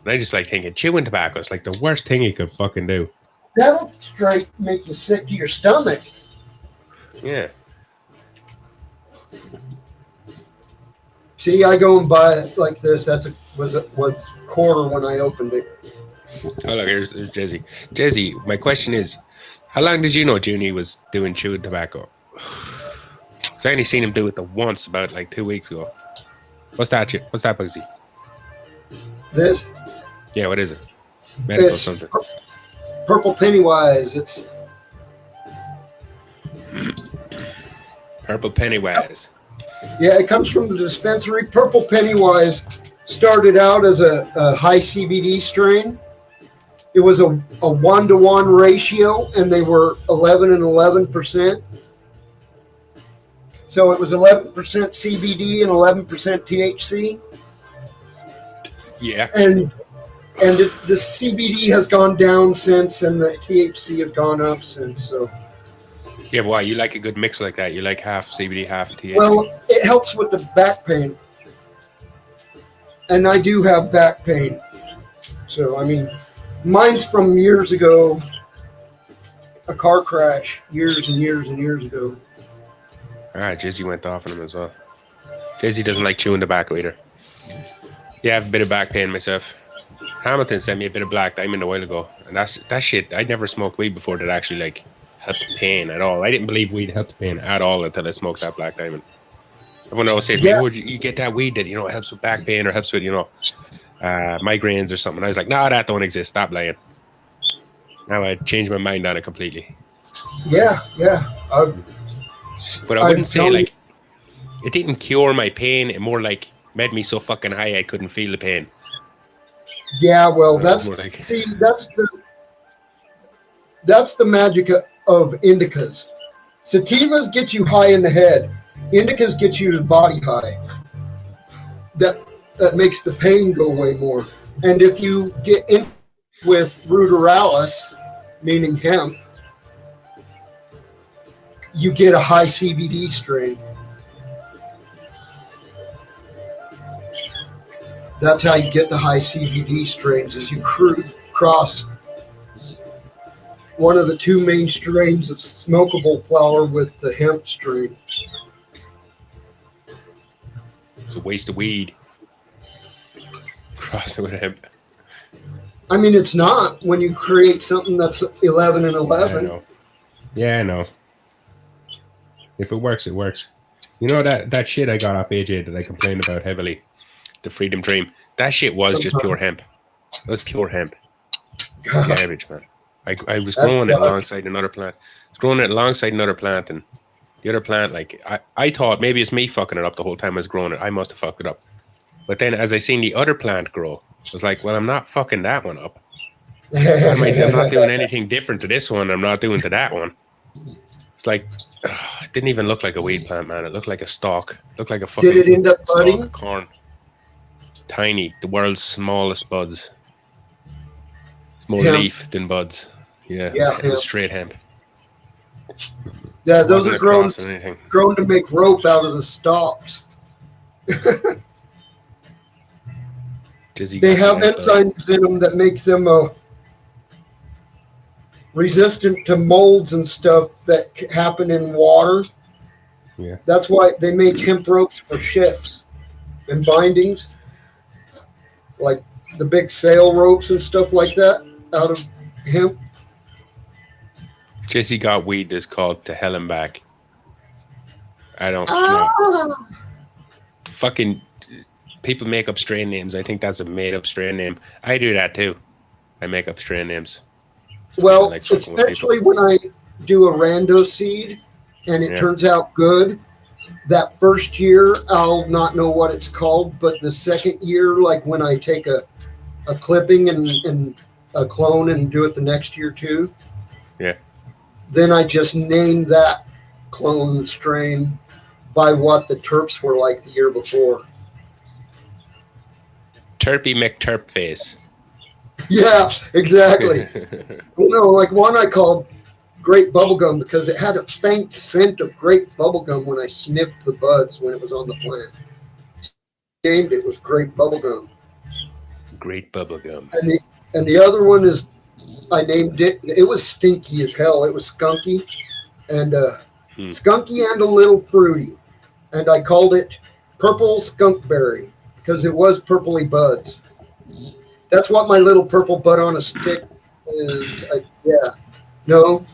And I just like thinking, chewing tobacco is like the worst thing you could fucking do. That'll straight make you sick to your stomach. Yeah. See, I go and buy it like this. Was quarter when I opened it. Oh look, here's Jesse. Jesse, my question is, how long did you know Junie was doing chewing tobacco? Because I only seen him do it the once about like 2 weeks ago. What's that, Bugsy? This? Yeah, what is it? Medical it's something. Purple Pennywise. It's Purple Pennywise. Yeah, it comes from the dispensary. Purple Pennywise started out as a high CBD strain. It was a 1-to-1 ratio, and they were 11 and 11%. So it was 11% CBD and 11% THC. Yeah. And the CBD has gone down since, and the THC has gone up since. So. Yeah, but why? You like a good mix like that? You like half CBD, half THC? Well, it helps with the back pain. And I do have back pain. So, I mean, mine's from years ago. A car crash years and years and years ago. Alright, Jizzy went off on him as well. Jizzy doesn't like chewing tobacco either. Yeah, I have a bit of back pain myself. Hamilton sent me a bit of Black Diamond a while ago. And that shit, I'd never smoked weed before that actually, like, helped the pain at all. I didn't believe weed helped the pain at all until I smoked that Black Diamond. Everyone always said, "Oh, you get that weed that, you know, it helps with back pain or helps with, you know, migraines or something." I was like, "No, that don't exist. Stop lying." Now I changed my mind on it completely. Yeah. But I wouldn't say, like, it didn't cure my pain. It more, like, made me so fucking high I couldn't feel the pain. Yeah, well, that's like... that's the magic of indicas. Sativas get you high in the head. Indicas get you the body high. That makes the pain go away more. And if you get in with ruderalis, meaning hemp, you get a high CBD strain. That's how you get the high CBD strains, is you cross one of the two main strains of smokable flower with the hemp strain. It's a waste of weed. Cross it with hemp. I mean, it's not when you create something that's 11 and 11. Yeah, I know. If it works, it works. You know that shit I got off AJ that I complained about heavily, the Freedom Dream. That shit was just pure hemp. It was pure hemp. Garbage, man. I was growing it alongside another plant. I was growing it alongside another plant, and the other plant, like, I thought maybe it's me fucking it up the whole time I was growing it. I must have fucked it up. But then as I seen the other plant grow, I was like, well, I'm not fucking that one up. I'm not doing anything different to this one. I'm not doing to that one. It's like, it didn't even look like a weed plant, man. It looked like a stalk. It looked like a fucking Did it end up budding? stalk of corn. Tiny, the world's smallest buds. It's more leaf than buds. Yeah, it was straight hemp. Yeah, those are grown to make rope out of the stalks. They have enzymes in them that make them resistant to molds and stuff that happen in water. Yeah. That's why they make hemp ropes for ships and bindings, like the big sail ropes and stuff like that out of hemp. Jesse got weed that's called To Hell and Back. I don't know. Ah! Fucking people make up strain names. I think that's a made up strain name. I do that too. I make up strain names. Well, Like fucking with especially when I do a rando seed and it turns out good, that first year I'll not know what it's called, but the second year, like when I take a clipping and a clone and do it the next year too, then I just name that clone strain by what the terps were like the year before. Terpy McTerp face. Yeah, exactly. Like one I called Great Bubblegum because it had a faint scent of grape bubblegum when I sniffed the buds when it was on the plant. Named it was Great Bubblegum. Great Bubblegum. And the other one is, I named it, it was stinky as hell. It was skunky and skunky and a little fruity. And I called it Purple Skunkberry because it was purpley buds. That's what my little purple bud on a stick is. No,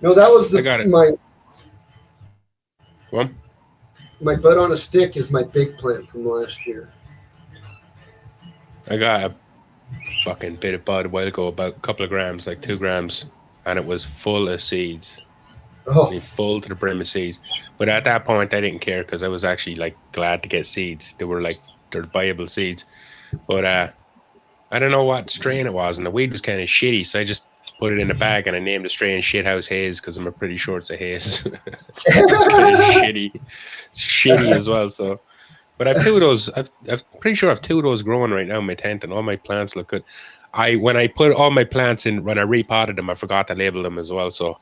that was I got it. my bud on a stick is my big plant from last year. I got a fucking bit of bud a while ago, about a couple of grams, like 2 grams, and it was full of seeds. Oh. I mean, full to the brim of seeds. But at that point, I didn't care because I was actually like glad to get seeds. They're viable seeds. But I don't know what strain it was, and the weed was kind of shitty, so I just put it in a bag and I named the strain Shithouse Haze because I'm pretty sure it's a haze. It's kind of shitty. It's shitty as well. So, but I've 2 of those. I'm pretty sure I've 2 of those growing right now in my tent, and all my plants look good. When I put all my plants in, when I repotted them, I forgot to label them as well. So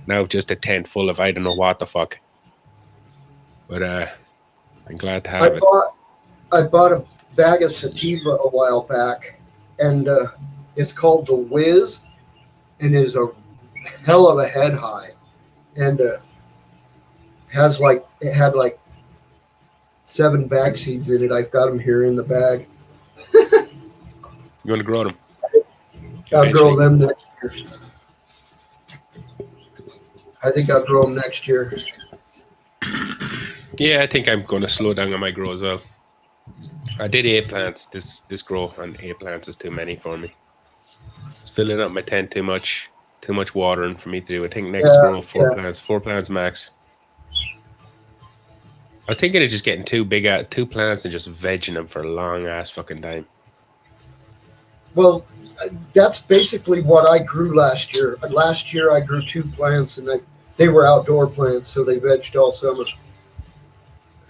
now just a tent full of I don't know what the fuck. But I'm glad to have it. I bought a bag of sativa a while back, and it's called the Whiz, and it is a hell of a head high, and it had like 7 bag seeds in it. I've got them here in the bag. You want to grow them? I'll grow them next year. I think I'll grow them next year. Yeah, I think I'm going to slow down on my grow as well. I did 8 plants this grow, and 8 plants is too many for me. It's filling up my tent too much watering for me to do. I think next grow 4 plants max. I was thinking of just getting 2 plants and just vegging them for a long ass fucking time. Well, that's basically what I grew last year. Last year I grew 2 plants, and they were outdoor plants, so they vegged all summer.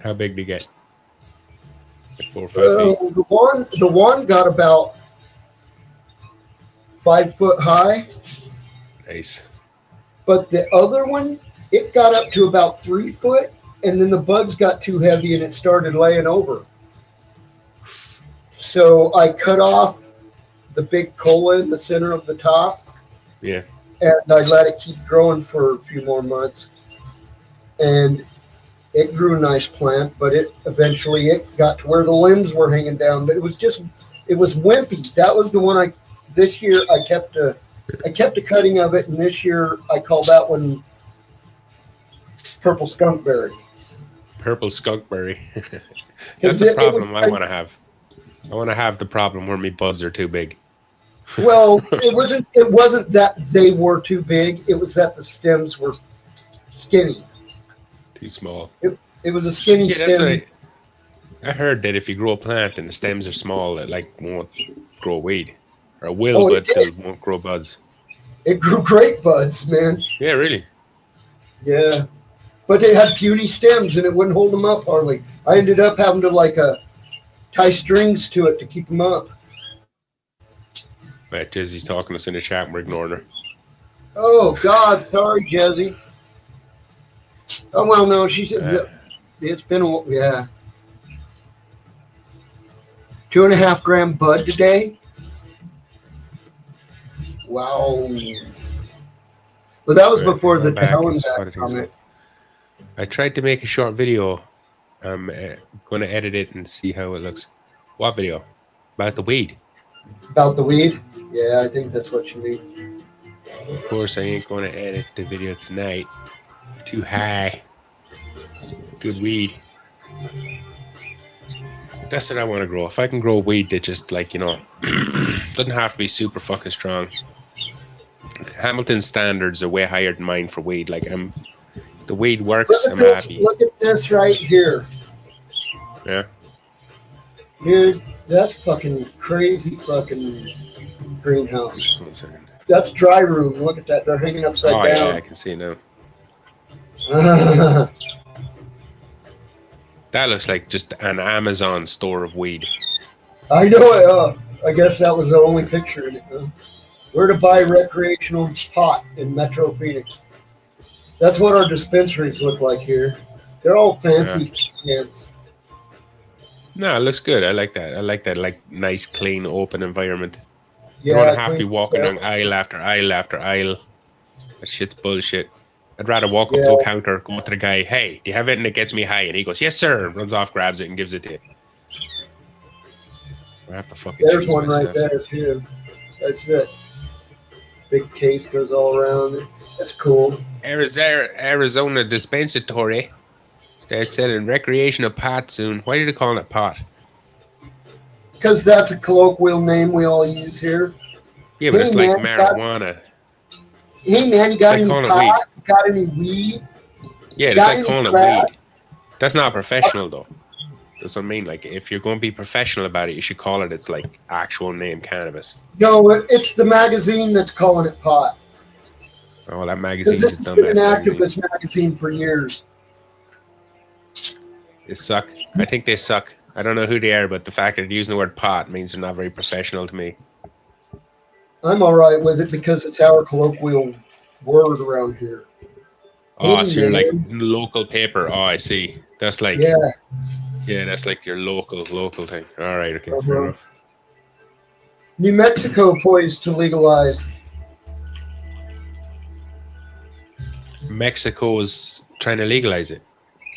How big did you get? Like 4 or 5 feet? The one got about 5 foot high. Nice. But the other one, it got up to about 3 foot, and then the buds got too heavy and it started laying over. So I cut off the big cola in the center of the top. Yeah. And I let it keep growing for a few more months. And it grew a nice plant, but it got to where the limbs were hanging down. It was wimpy. That was the one this year I kept a cutting of it, and this year I called that one Purple Skunkberry. Purple Skunkberry. That's the problem I want to have. I want to have the problem where my buds are too big. Well, it wasn't that they were too big. It was that the stems were skinny. Too small. It was a skinny stem. I heard that if you grow a plant and the stems are small, it won't grow weed. Or will, but it won't grow buds. It grew great buds, man. Yeah, really? Yeah. But they had puny stems and it wouldn't hold them up hardly. I ended up having to tie strings to it to keep them up. Right, Jessie's talking to us in the chat and we're ignoring her. Oh, God. Sorry, Jessie. Oh, well, no. She said it's been, 2.5 gram bud today. Wow. Well, that was before the Helen back comment. I tried to make a short video. I'm going to edit it and see how it looks. What video? About the weed. About the weed? Yeah, I think that's what you mean. Of course, I ain't going to edit the video tonight. Too high. Good weed. That's what I want to grow. If I can grow weed that just like, you know, doesn't have to be super fucking strong. Hamilton's standards are way higher than mine for weed. Like, if the weed works, I'm happy. Look at this right here. Yeah. Dude, that's fucking crazy fucking greenhouse. 1 second. That's dry room. Look at that. They're hanging upside Oh, yeah, down. I can see it now. That looks like just an Amazon store of weed. I know it. I guess that was the only picture in it. Huh? Where to buy recreational pot in Metro Phoenix. That's what our dispensaries look like here. They're all fancy cans. No, it looks good. I like that. I like that, like, nice, clean, open environment. You Yeah, don't have to be walking on aisle after aisle after aisle. That shit's bullshit. I'd rather walk up to a counter, go to the guy, hey, do you have anything that gets me high? And he goes, yes, sir. Runs off, grabs it, and gives it to you. I have to fucking There's choose one myself. right there, too. That's it. Big case goes all around it. That's cool. Arizona Dispensatory. Start selling recreational pot soon. Why did they call it pot? Because that's a colloquial name we all use here. Yeah, but Hey, it's like man, marijuana. Hey, man, you got Like any calling it pot? You got any weed? Yeah, it's Got like any calling it grass? weed. That's not professional, though. That's what I mean. Like, if you're going to be professional about it, you should call it its, like, actual name, cannabis. No, it's the magazine that's calling it pot. Oh, that Because magazine's this a has been an dumbass magazine. activist magazine for years. They suck. I think they suck. I don't know who they are, but the fact that they're using the word pot means they're not very professional to me. I'm all right with it because it's our colloquial word around here. Oh, Hey, so you're like man. local paper. Oh, I see. That's like, Yeah. yeah, that's like your local thing. All right, okay, Uh-huh. fair enough. New Mexico poised to legalize. Mexico's trying to legalize it.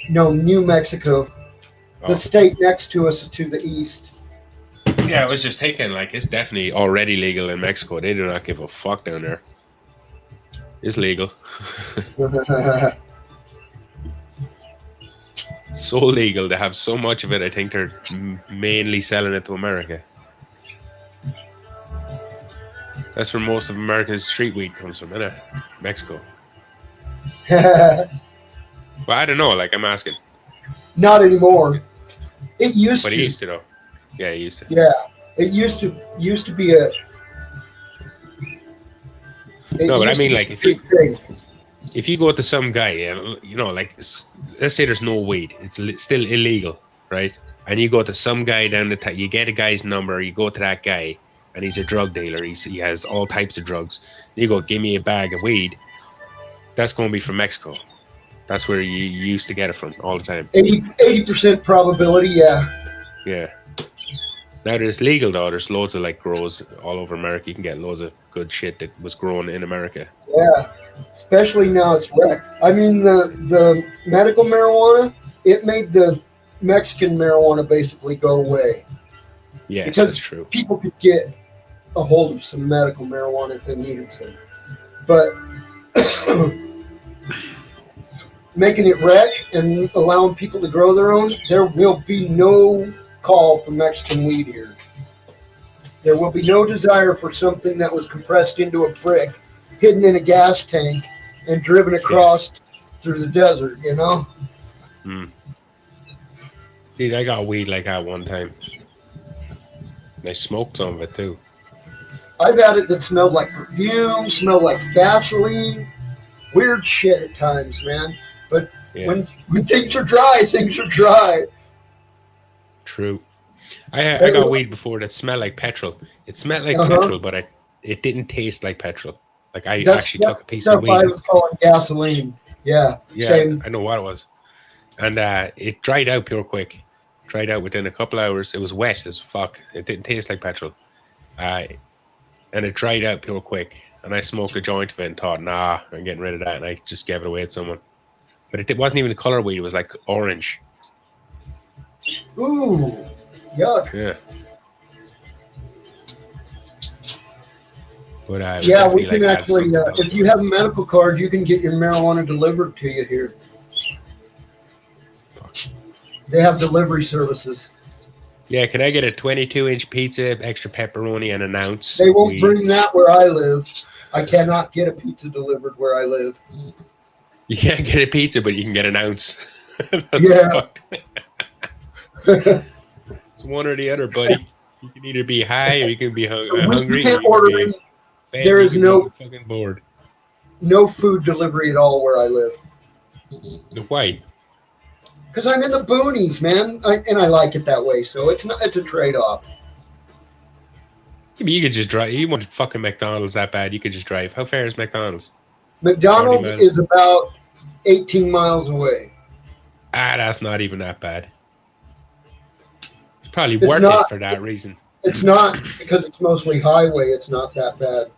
No, New Mexico. The Oh. state next to us to the east. Yeah, I was just thinking, like, it's definitely already legal in Mexico. They do not give a fuck down there. It's legal. So legal. They have so much of it. I think they're mainly selling it to America. That's where most of America's street weed comes from, isn't it? Mexico. Well, I don't know. Like, I'm asking. Not anymore. It used But to. he used to, though. Yeah, he used to. Yeah, it used to be a. No, but I mean, like, thing. if you go to some guy and, you know, like, let's say there's no weed, it's still illegal, right? And you go to some guy down the you get a guy's number, you go to that guy, and he's a drug dealer. He has all types of drugs. You go, give me a bag of weed. That's going to be from Mexico. That's where you used to get it from all the time. 80% probability, yeah. Yeah. Now that it's legal, though, there's loads of, like, grows all over America. You can get loads of good shit that was grown in America. Yeah, especially now it's rec. I mean, the medical marijuana, it made the Mexican marijuana basically go away. Yeah, Because that's true. people could get a hold of some medical marijuana if they needed some. But making it rec and allowing people to grow their own, there will be no call for Mexican weed here. There will be no desire for something that was compressed into a brick, hidden in a gas tank, and driven across through the desert, you know? Dude, I got weed like that one time. I smoked some of it, too. I've had it that smelled like perfume, smelled like gasoline. Weird shit at times, man. But Yeah. when things are dry, things are dry. True. I got weed before that smelled like petrol. It smelled like petrol, but it didn't taste like petrol. Like, I actually took a piece of stuff I weed. was calling gasoline. Yeah, Yeah, same. I know what it was. And it dried out pure quick. Dried out within a couple hours. It was wet as fuck. It didn't taste like petrol. And it dried out pure quick. And I smoked a joint of it and thought, nah, I'm getting rid of that. And I just gave it away to someone. but it wasn't even a color weed. It was like orange. Ooh, yuck. Yeah. But Yeah, we can actually, if you have a medical card, you can get your marijuana delivered to you here. Fuck. They have delivery services. Yeah, can I get a 22-inch pizza, extra pepperoni, and an ounce? They won't bring that where I live. I cannot get a pizza delivered where I live. You can't get a pizza, but you can get an ounce. Yeah. It's one or the other, buddy. You can either be high or you can be hungry. You can't order in. There is no fucking bored. No food delivery at all where I live. Why? Because I'm in the boonies, man, and I like it that way. So it's a trade-off. Yeah, you could just drive. You want fucking McDonald's that bad? You could just drive. How far is McDonald's? McDonald's is about 18 miles away. Ah, that's not even that bad. It's probably worth it for that reason. It's not, because it's mostly highway. It's not that bad.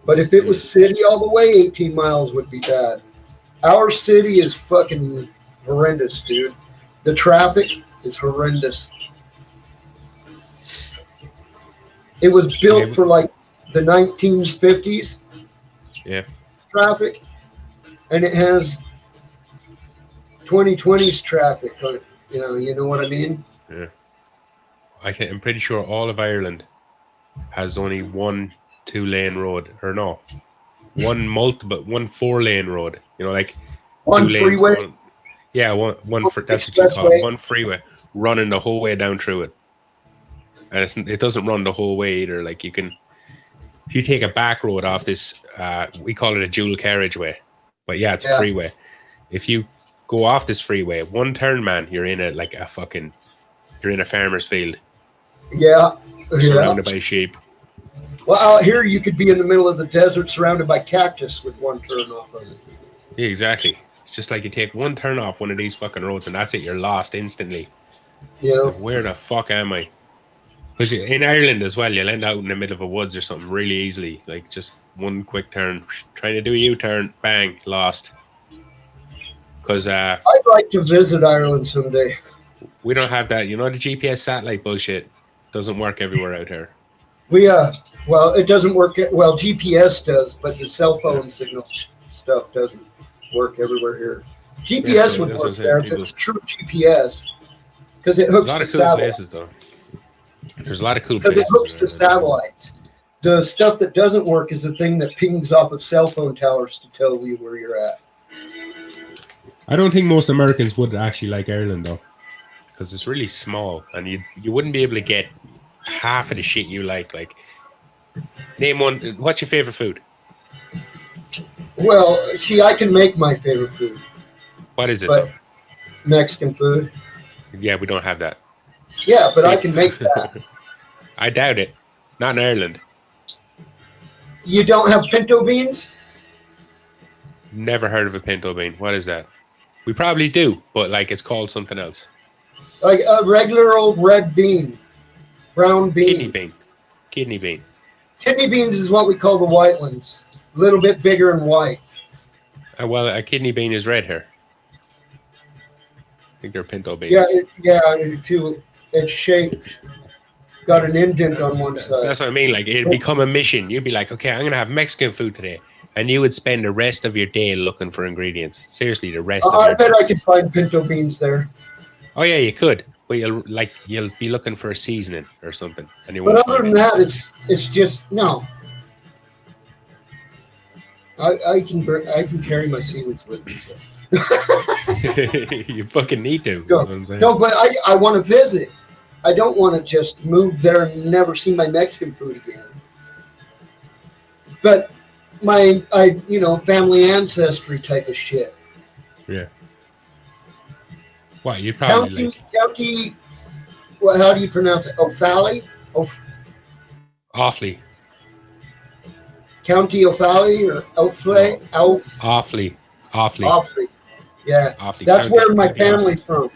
But if it was city all the way, 18 miles would be bad. Our city is fucking horrendous, dude. The traffic is horrendous. It was built for like the 1950s. Yeah. Traffic, and it has 2020's traffic on it. You know what I mean? Yeah. I'm pretty sure all of Ireland has only one 2-lane road, or no, one 4-lane road. You know, like one freeway. One that's what you call it. One freeway running the whole way down through it, and it doesn't run the whole way either. Like if you take a back road off this, we call it a dual carriageway, but yeah, it's a freeway. If you go off this freeway, one turn, man, you're in a farmer's field. Yeah. Surrounded by sheep. Well, out here you could be in the middle of the desert surrounded by cactus with one turn off of it. Yeah, exactly. It's just like you take one turn off one of these fucking roads and that's it. You're lost instantly. Yeah. Like, where the fuck am I? Because in Ireland as well, you'll end out in the middle of a woods or something really easily. Like just one quick turn, trying to do a U-turn, bang, lost. Because I'd like to visit Ireland someday. We don't have that. You know, the GPS satellite bullshit doesn't work everywhere out here. Well, it doesn't work. Well, GPS does, but the cell phone signal stuff doesn't work everywhere here. GPS would work there if it was true GPS, because it hooks to satellites. There's a lot of cool places. Because it hooks to satellites. The stuff that doesn't work is the thing that pings off of cell phone towers to tell you where you're at. I don't think most Americans would actually like Ireland though, because it's really small, and you wouldn't be able to get half of the shit you like. Like, name one. What's your favorite food? Well, see, I can make my favorite food. What is it? Though? Mexican food. Yeah, we don't have that. Yeah, but I can make that. I doubt it. Not in Ireland. You don't have pinto beans? Never heard of a pinto bean. What is that? We probably do, but like it's called something else. Like a regular old red bean. Brown bean. Kidney bean. Kidney bean. Kidney beans is what we call the white ones. A little bit bigger and white. Well, a kidney bean is red here. I think they're pinto beans. It's shaped. Got an indent on one side. That's what I mean. Like, it'd become a mission. You'd be like, okay, I'm going to have Mexican food today. And you would spend the rest of your day looking for ingredients. Seriously, the rest of I bet I could find pinto beans there. Oh, yeah, you could. But you'll be looking for a seasoning or something. And you but other than that, it's just, no. I can carry my seasonings with me. You fucking need to. No, that's what I'm saying. No, but I want to visit. I don't want to just move there and never see my Mexican food again. But family ancestry type of shit. Yeah. What, you'd probably County, well, how do you pronounce it? Offaly? Offaly. County Offaly or Offaly? Offaly. Yeah. Offaly. That's where my family's from.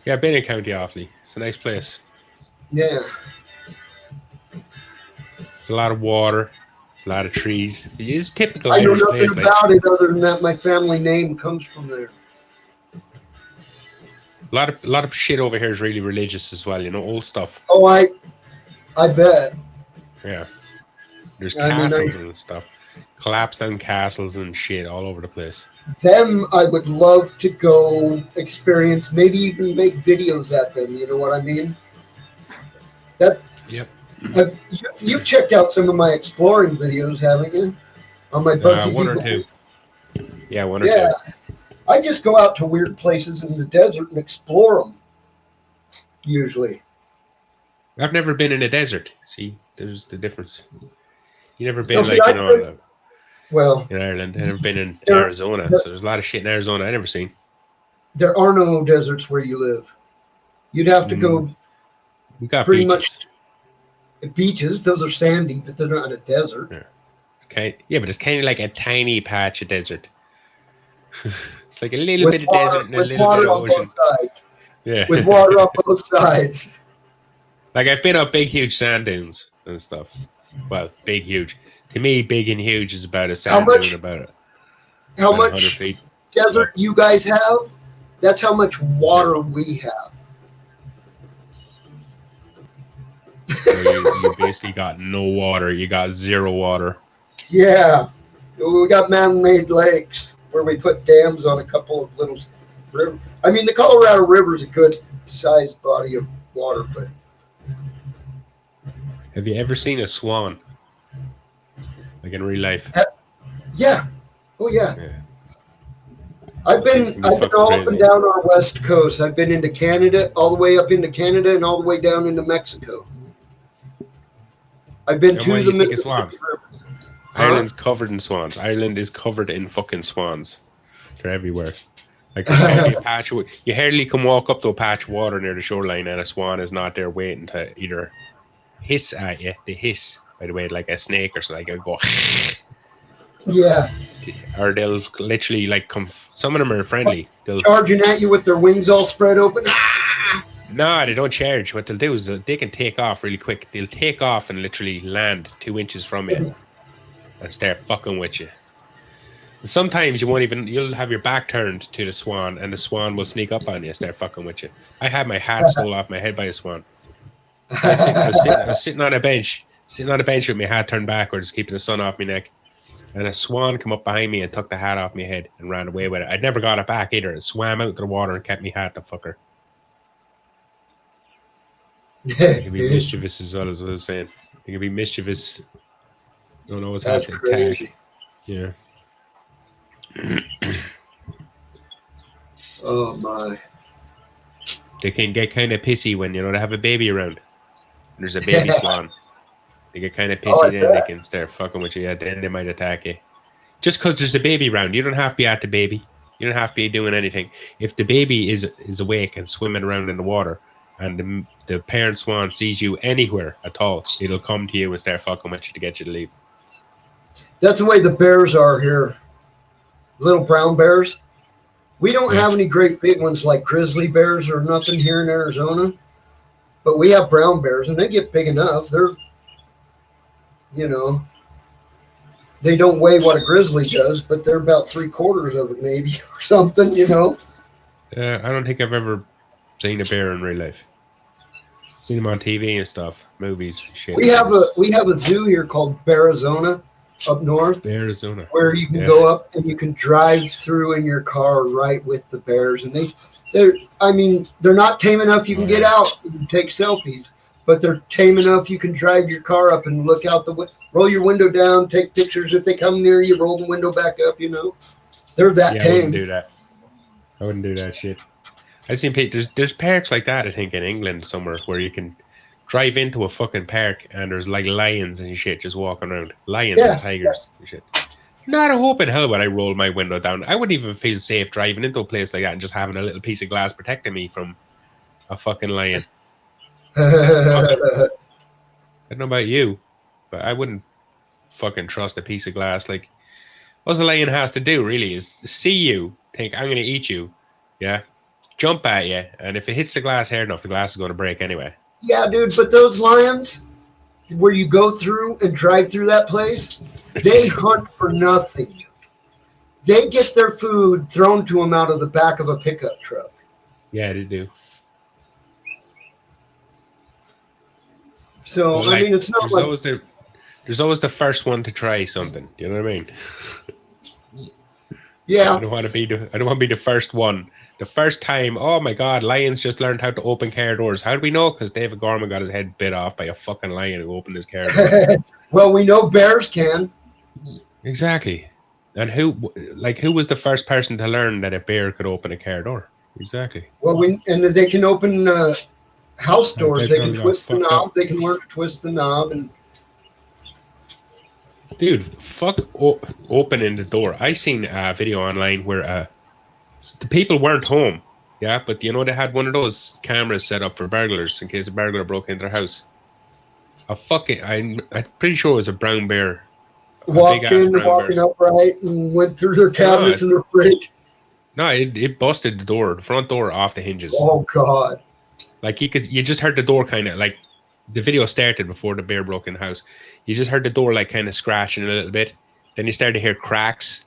Yeah, I've been in County Offaly. It's a nice place. Yeah. There's a lot of water. A lot of trees. It's typical I know Irish nothing place. Like about it other than that my family name comes from there. a lot of shit over here is really religious as well. You know, old stuff. Oh, I bet. Yeah, there's I mean, castles and stuff, collapsed down castles and shit all over the place. them I would love to go experience. Maybe even make videos at them. You know what I mean? That Yep. you've checked out some of my exploring videos, haven't you? On my Bugsy's One or Evil. two. Yeah, one or Yeah, two. I just go out to weird places in the desert and explore them. Usually. I've never been in a desert. See, there's the difference. You never been No, see, like I've been- Well, in Ireland. I've never been in There- Arizona, so there's a lot of shit in Arizona I never seen. there are no deserts where you live. You'd have to go We got pretty beaches. much beaches. Those are sandy, but they're not a desert. But it's kind of like a tiny patch of desert. It's like a little bit of desert and a with little water bit of on ocean. both sides. Yeah, With water on both sides. Like I've been up big, huge sand dunes and stuff. Well, big, huge. To me, big and huge is about a sand much- dune about How 100 much feet. desert you guys have? That's how much water we have. So you basically got no water. You got zero water. Yeah. We got man-made lakes where we put dams on a couple of little rivers. I mean, the Colorado River is a good-sized body of water, but Have you ever seen a swan? Like in real life? yeah. Oh, yeah. Yeah. I've It's been gonna be fucking all up crazy. and down our west coast. I've been into Canada, all the way up into Canada, and all the way down into Mexico. I've been And to why do the you think it's Mississippi swans? River. Ireland's covered in swans. Ireland is covered in fucking swans. They're everywhere. Like there's hardly a patch. You hardly can walk up to a patch of water near the shoreline, and a swan is not there waiting to either hiss at you. They hiss, by the way, like a snake or something. Like go, Yeah, or they'll literally like come. Some of them are friendly. They'll charging at you with their wings all spread open. no, they don't charge. What they'll do is they can take off really quick. They'll take off and literally land 2 inches from you and start fucking with you. Sometimes you won't even. You'll have your back turned to the swan, and the swan will sneak up on you and start fucking with you. I had my hat stole off my head by a swan. I was sitting on a bench with my hat turned backwards, keeping the sun off my neck. And a swan come up behind me and took the hat off my head and ran away with it. I'd never got it back either. It swam out into the water and kept me hat, the fucker. It can be mischievous as well, as I was saying. It can be mischievous. You don't always have That's to crazy. attack. Yeah. Oh my! They can get kind of pissy when, they have a baby around. And there's a baby swan. They get kind of pissy Oh, I then. They bet. can start fucking with you. Yeah, then they might attack you. Just because there's a baby around. You don't have to be at the baby. You don't have to be doing anything. If the baby is awake and swimming around in the water, and the parent swan sees you anywhere at all, it'll come to you and start fucking with you to get you to leave. That's the way the bears are here. Little brown bears. We don't have any great big ones like grizzly bears or nothing here in Arizona, but we have brown bears, and they get big enough. They're, they don't weigh what a grizzly does, but they're about 3/4 of it, maybe, or something. I don't think I've ever seen a bear in real life. Seen them on TV and stuff, movies, shit. We have a zoo here called Bearizona up north, Arizona. where you can Yeah. go up and you can drive through in your car right with the bears, and they're not tame enough you can get out and take selfies, but they're tame enough you can drive your car up and look out roll your window down, take pictures. If they come near you, roll the window back up. They're that Yeah, I wouldn't tame. do that. I wouldn't do that shit. I've seen people. There's parks like that, I think, in England somewhere where you can drive into a fucking park and there's like lions and shit just walking around. Lions and Yes, tigers and shit. Not a hope in hell would I roll my window down. I wouldn't even feel safe driving into a place like that and just having a little piece of glass protecting me from a fucking lion. I don't know about you, but I wouldn't fucking trust a piece of glass. Like, all the lion has to do really is see you, think, I'm going to eat you, yeah, jump at you, and if it hits the glass hard enough, the glass is going to break anyway. Yeah, dude, but those lions, where you go through and drive through that place, they hunt for nothing. They get their food thrown to them out of the back of a pickup truck. Yeah, they do. So, But, like, I mean, it's not like... There's always the first one to try something. Do you know what I mean? Yeah. I don't want to be the first one. The first time, oh my God, lions just learned how to open car doors. How do we know? Because David Gorman got his head bit off by a fucking lion who opened his car door. Well, we know bears can. Exactly. And who was the first person to learn that a bear could open a car door? Exactly. Well, and they can open house doors. They can twist the knob. Up. They can learn to twist the knob. And dude, opening the door. I seen a video online where the people weren't home. Yeah, but you know they had one of those cameras set up for burglars in case a burglar broke into their house. I'm pretty sure it was a brown bear. Walking upright and went through their cabinets and their fridge. No, it busted the front door off the hinges. Oh God! Like you just heard the door kind of like the video started before the bear broke in the house. You just heard the door like kind of scratching a little bit. Then you started to hear cracks,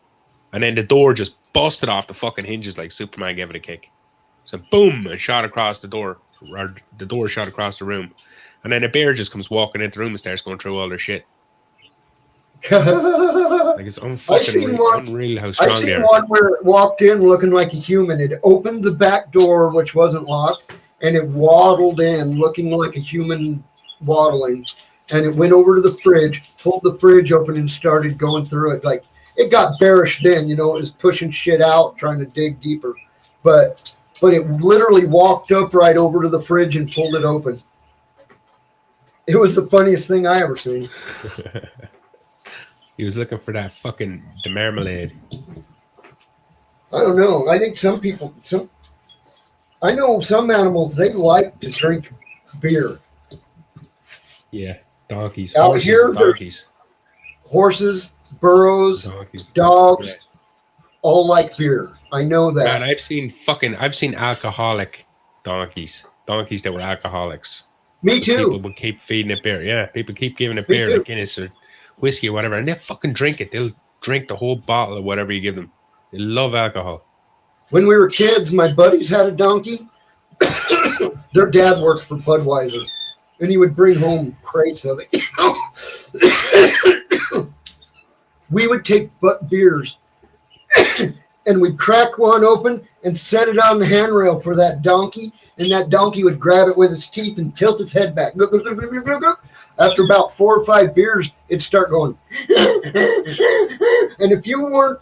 and then the door just busted off the fucking hinges like Superman gave it a kick. So boom, and shot across the door, or the door shot across the room, and then a bear just comes walking into the room and starts going through all their shit. Like it's unreal how strong they are. I seen one where it walked in looking like a human. It opened the back door, which wasn't locked, and it waddled in looking like a human waddling. And it went over to the fridge, pulled the fridge open, and started going through it. Like it got bearish then, it was pushing shit out, trying to dig deeper. But it literally walked up right over to the fridge and pulled it open. It was the funniest thing I ever seen. He was looking for the marmalade. I don't know. I think I know some animals, they like to drink beer. Yeah, donkeys. Out here, donkeys. Horses, burros, donkeys, dogs, yeah. All like beer. I know that. Man, I've seen alcoholic donkeys. Donkeys that were alcoholics. Me too. People would keep feeding it beer. Yeah, people keep giving it beer, like Guinness or whiskey or whatever, and they fucking drink it. They'll drink the whole bottle of whatever you give them. They love alcohol. When we were kids, my buddies had a donkey. Their dad worked for Budweiser, and he would bring home crates of it. We would take beers, and we'd crack one open and set it on the handrail for that donkey, and that donkey would grab it with its teeth and tilt its head back. After about 4 or 5 beers, it'd start going. And if you were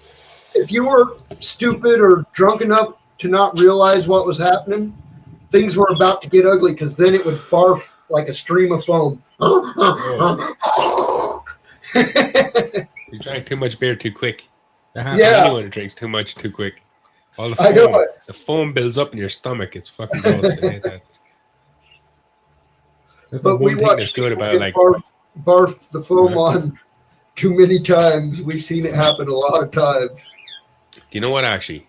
stupid or drunk enough to not realize what was happening, things were about to get ugly, because then it would barf like a stream of foam. You drank too much beer too quick. That happens to anyone who drinks too much too quick. All the foam, the foam builds up in your stomach. It's fucking gross. I hate that. That's the one thing that's good about like barf the foam on too many times. We've seen it happen a lot of times. Do you know what, actually?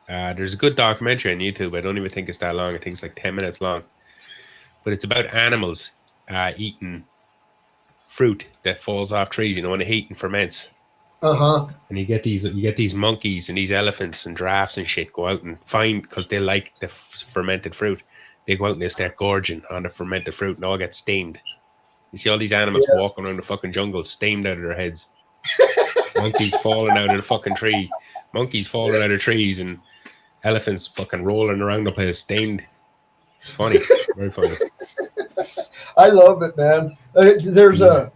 There's a good documentary on YouTube. I don't even think it's that long. I think it's like 10 minutes long. But it's about animals eating fruit that falls off trees, when the heat and ferments. And you get these monkeys and these elephants and giraffes and shit go out and find, because they like the fermented fruit. They go out and they start gorging on the fermented fruit and all get steamed. You see all these animals walking around the fucking jungle steamed out of their heads. Monkeys falling out of the fucking tree. Monkeys falling out of trees and elephants fucking rolling around the place steamed. It's funny. Very funny. I love it, man. There's at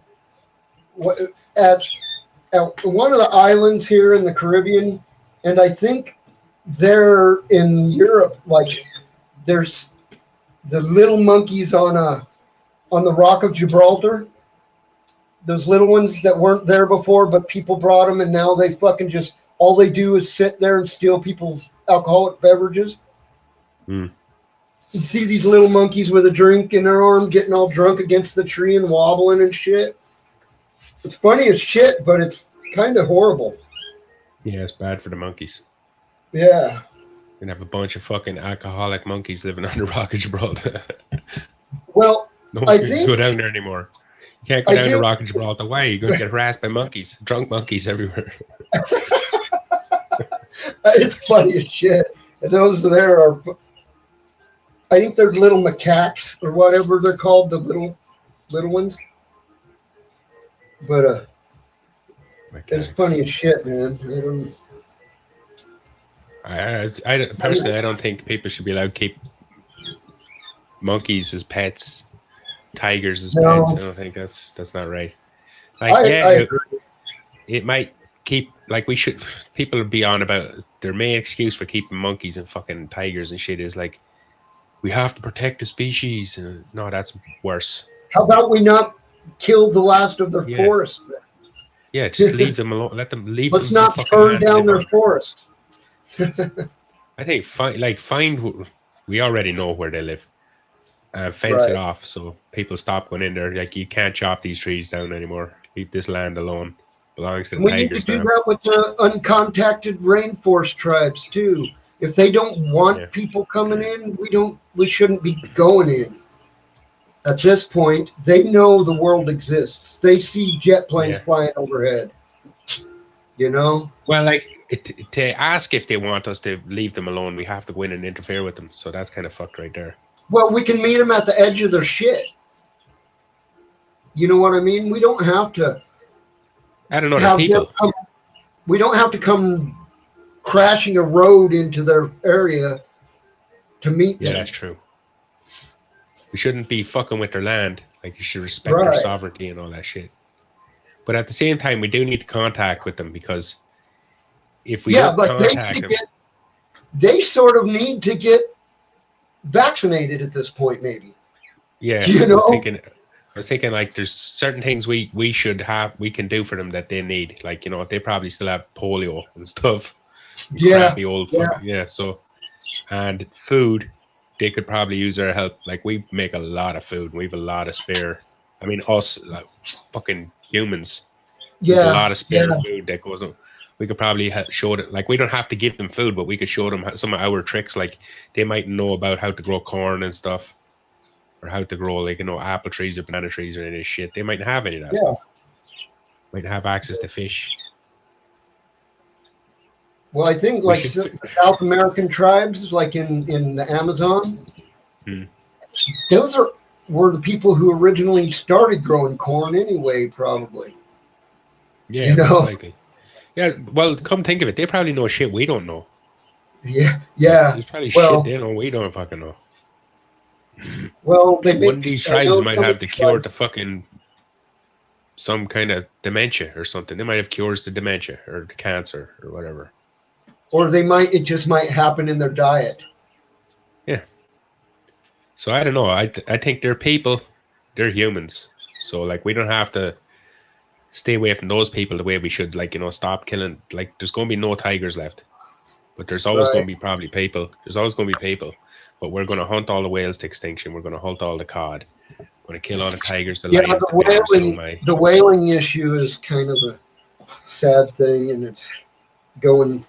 one of the islands here in the Caribbean, and I think they're in Europe, like there's the little monkeys on the Rock of Gibraltar. Those little ones that weren't there before, but people brought them, and now they fucking just, all they do is sit there and steal people's alcoholic beverages. You see these little monkeys with a drink in their arm getting all drunk against the tree and wobbling and shit. It's funny as shit, but it's kind of horrible. Yeah, it's bad for the monkeys. Yeah. We're gonna have a bunch of fucking alcoholic monkeys living on the Rock of Gibraltar. Well, no one can go down there anymore. can't go down the Rock of Gibraltar. Why? You're going to get harassed by monkeys, drunk monkeys everywhere. It's funny as shit. And those there are, I think they're little macaques or whatever they're called, the little ones. But it's funny as shit, man. I personally, I don't think people should be allowed to keep monkeys as pets, tigers as pets. I don't think that's not right. Like, it might keep, like, we should, people be on about their main excuse for keeping monkeys and fucking tigers and shit is like, we have to protect the species. No, that's worse. How about we not kill the last of their forest? Yeah, just leave them alone. Let them leave. Let's not burn down their forest. I think find. We already know where they live. Fence it off so people stop going in there. Like, you can't chop these trees down anymore. Leave this land alone. Belongs to the tigers. We need to do that with the uncontacted rainforest tribes too. If they don't want people coming in, we shouldn't be going in. At this point, they know the world exists. They see jet planes flying overhead. You know? Well, like, to ask if they want us to leave them alone, we have to go in and interfere with them. So that's kind of fucked right there. Well, we can meet them at the edge of their shit. You know what I mean? We don't have to. I don't know, they're people. We don't have to come crashing a road into their area to meet them. Yeah, that's true. We shouldn't be fucking with their land. Like, you should respect their sovereignty and all that shit. But at the same time, we do need to contact with them, because if we don't contact them, they sort of need to get vaccinated at this point, maybe. Yeah, you know? I was thinking like, there's certain things we can do for them that they need. Like, you know, they probably still have polio and stuff. Crappy old so, and food, they could probably use our help. Like, we make a lot of food. We have a lot of spare. I mean, us, like, fucking humans. There's a lot of spare food that goes on. We could probably show it. Like, we don't have to give them food, but we could show them some of our tricks. Like, they might know about how to grow corn and stuff, or how to grow, like, you know, apple trees or banana trees or any of this shit. They might not have any of that stuff. Might have access to fish. Well, I think like South American tribes, like in the Amazon, those were the people who originally started growing corn anyway, probably. Yeah, you know? Likely. Yeah, well, come think of it, they probably know shit we don't know. Yeah. There's probably shit they know we don't fucking know. Well, one of these tribes might have the cure to fucking some kind of dementia or something. They might have cures to dementia or to cancer or whatever. Or it just might happen in their diet. Yeah. So I don't know. I think they're people. They're humans. So, like, we don't have to stay away from those people the way we should. Like, you know, stop killing. Like, there's going to be no tigers left. But there's always going to be probably people. There's always going to be people. But we're going to hunt all the whales to extinction. We're going to hunt all the cod. We're going to kill all the tigers, the lions, the whaling issue is kind of a sad thing, and it's going...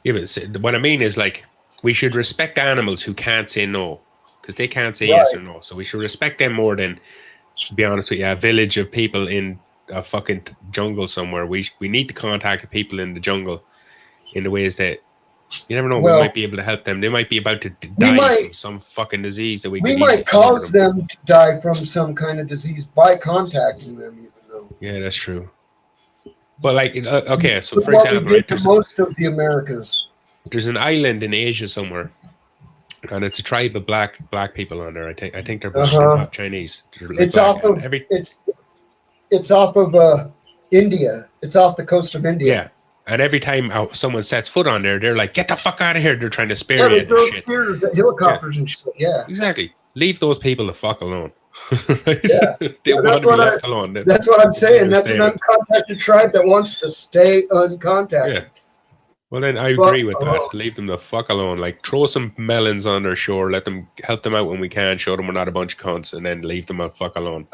Yeah, but what I mean is, like, we should respect animals who can't say no, because they can't say yes or no. So we should respect them more than, to be honest with you, a village of people in a fucking jungle somewhere. We need to contact the people in the jungle in the ways that, you never know, we might be able to help them. They might be about to die from some fucking disease that we might cause them to die from some kind of disease by contacting them, even though. Yeah, that's true. But, like, okay, so for example, right, most of the Americas. There's an island in Asia somewhere, and it's a tribe of black people on there. I think they're not Chinese. It's off of it's off of India. It's off the coast of India. Yeah, and every time someone sets foot on there, they're like, "Get the fuck out of here!" They're trying to spare you and shit. Helicopters and shit. Yeah, exactly. Leave those people the fuck alone. Right? They want to be left alone. That's what I'm saying. That's an uncontacted tribe that wants to stay uncontacted. Yeah. Well, then I agree with that. Leave them the fuck alone. Like, throw some melons on their shore. Help them out when we can. Show them we're not a bunch of cunts, and then leave them the fuck alone.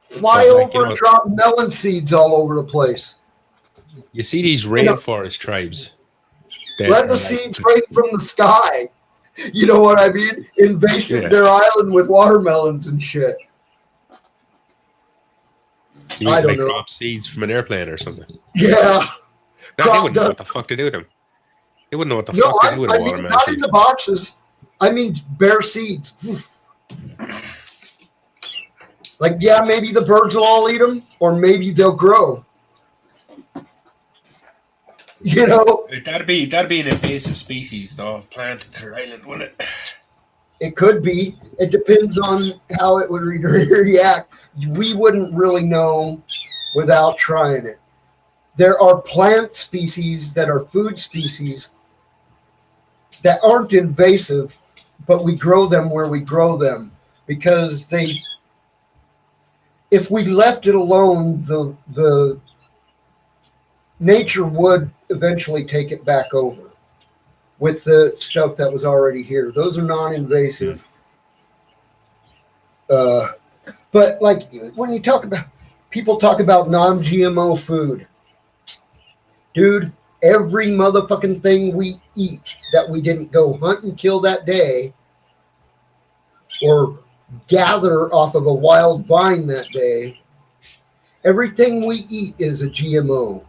Fly over and drop melon seeds all over the place. You see these rainforest tribes. Let the seeds rain from the sky. You know what I mean? Invasive Yeah. their island with watermelons and shit. You I need to don't like know. drop seeds from an airplane or something. Yeah. No, they Crop wouldn't know dust. what the fuck to do with them. They wouldn't know what the No, fuck to do with a I mean watermelon not in seed. the boxes. I mean bare seeds. Like, yeah, maybe the birds will all eat them, or maybe they'll grow. You know, That'd be an invasive species though, planted to their island, wouldn't it? it could be. It depends on how it would react. We wouldn't really know without trying it. There are plant species that are food species that aren't invasive, but we grow them where we grow them because if we left it alone, the nature would eventually take it back over with the stuff that was already here. Those are non-invasive. But like when you people talk about non-GMO food, dude, every motherfucking thing we eat that we didn't go hunt and kill that day or gather off of a wild vine that day, everything we eat is a GMO.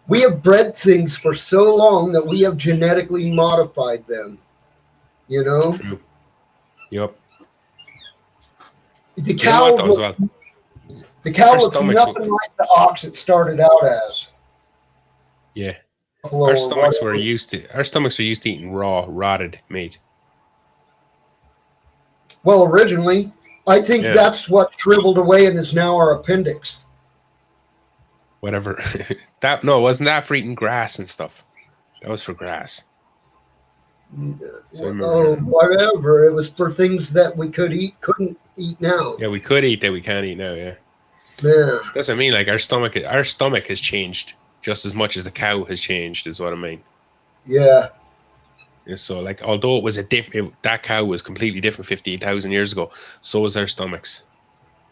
We have bred things for so long that we have genetically modified them. You know? True. Yep. The You know cow, what though, as well? the cow Our looks stomachs nothing like the ox it started out as. Yeah. Buffalo Our or stomachs were whatever. used to eating raw, rotted meat. Well, originally, I think Yeah. that's what shriveled away and is now our appendix. Whatever. Wasn't that for eating grass and stuff? That was for grass. So I remember Oh, hearing. whatever. It was for things that we couldn't eat now. Yeah, we could eat that we can't eat now, yeah. Yeah. That's what I mean. Like our stomach has changed just as much as the cow has changed, is what I mean. Yeah. Yeah, so like although it was that cow was completely different 15,000 years ago, so was our stomachs.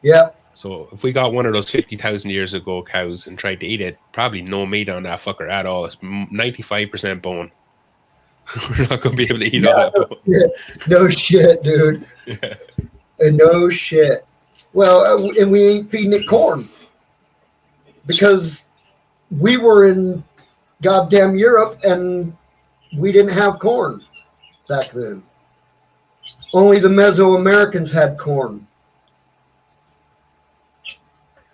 Yeah. So if we got one of those 50,000 years ago cows and tried to eat it, probably no meat on that fucker at all. It's 95% bone. We're not going to be able to eat all that bone. No shit, dude. Yeah. No shit. Well, and we ain't feeding it corn because we were in goddamn Europe and we didn't have corn back then. Only the Mesoamericans had corn.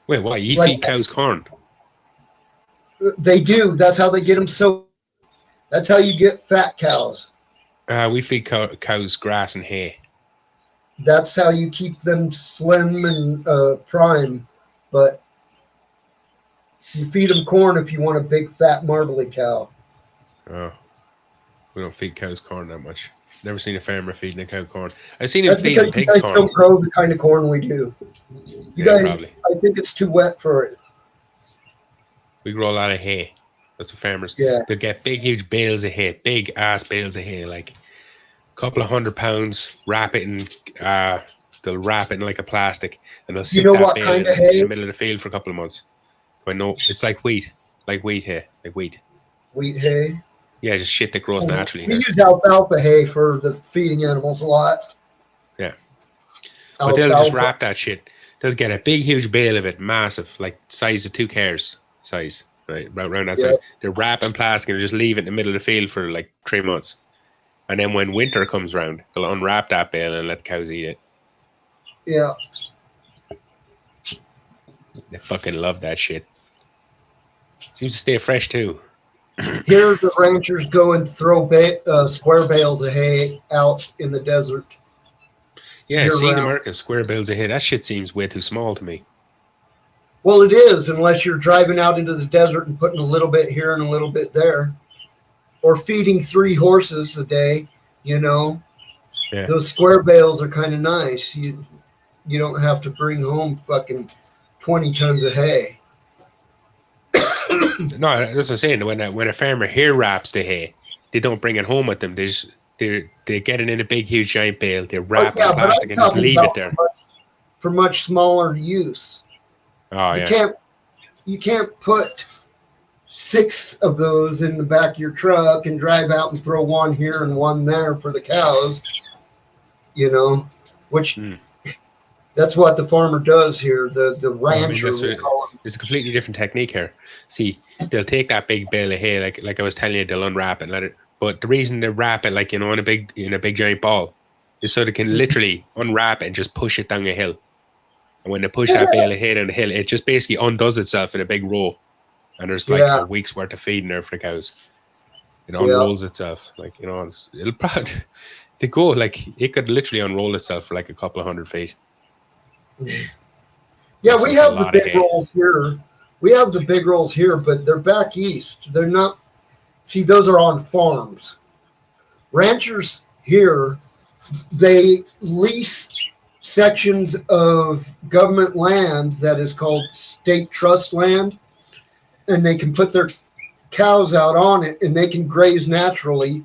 Wait, what? You Like- feed cows corn? They do. That's how they get them so. That's how you get fat cows. We feed cows grass and hay. That's how you keep them slim and prime. But you feed them corn if you want a big fat marbly cow. Oh, we don't feed cows corn that much. Never seen a farmer feeding a cow corn. I've seen him That's feeding because you pigs guys corn. don't grow the kind of corn we do. You Yeah, guys, probably. I think it's too wet for it. We grow a lot of hay. That's what farmers. Yeah. They get big, huge bales of hay, big ass bales of hay, like a couple of 100 pounds. Wrap it in. They'll wrap it in like a plastic, and they'll stick know that what bale kind in, of hay? in the middle of the field for a couple of months. But no, it's like wheat hay, like wheat. Wheat hay. Yeah, just shit that grows naturally. We Here. use alfalfa hay for the feeding animals a lot. Yeah. But they'll just Alfalfa. wrap that shit. They'll get a big, huge bale of it, massive, like size of 2 cars size, right? Around that Yeah. size. They wrap in plastic and just leave it in the middle of the field for like 3 months. And then when winter comes around, they'll unwrap that bale and let the cows eat it. Yeah. They fucking love that shit. Seems to stay fresh too. Here, the ranchers go and throw square bales of hay out in the desert. Yeah, see in Year-round. America, square bales of hay. That shit seems way too small to me. Well, it is, unless you're driving out into the desert and putting a little bit here and a little bit there, or feeding 3 horses a day. You know, Yeah. those square bales are kind of nice. You don't have to bring home fucking 20 tons of hay. No, that's what I'm saying. When a farmer here wraps the hay, they don't bring it home with them. They get it in a big, huge, giant bale. They wrap it in but plastic I'm and just talking leave it about there. for much smaller use. Oh You yeah. can't put 6 of those in the back of your truck and drive out and throw one here and one there for the cows, you know, which that's what the farmer does here. The rancher, it's a completely different technique here. See, they'll take that big bale of hay, like I was telling you, they'll unwrap it and let it. But the reason they wrap it, like, you know, in a big giant ball, is so they can literally unwrap it and just push it down a hill. And when they push that bale of hay down the hill, it just basically undoes itself in a big row. And there's like a week's worth of feeding there for the cows. It unrolls itself, like, you know, it'll probably they go like it could literally unroll itself for like a couple of 100 feet. Yeah, we have the big rolls here. We have the big rolls here, but they're back east. They're not. See, those are on farms. Ranchers here, they lease sections of government land that is called state trust land, and they can put their cows out on it and they can graze naturally,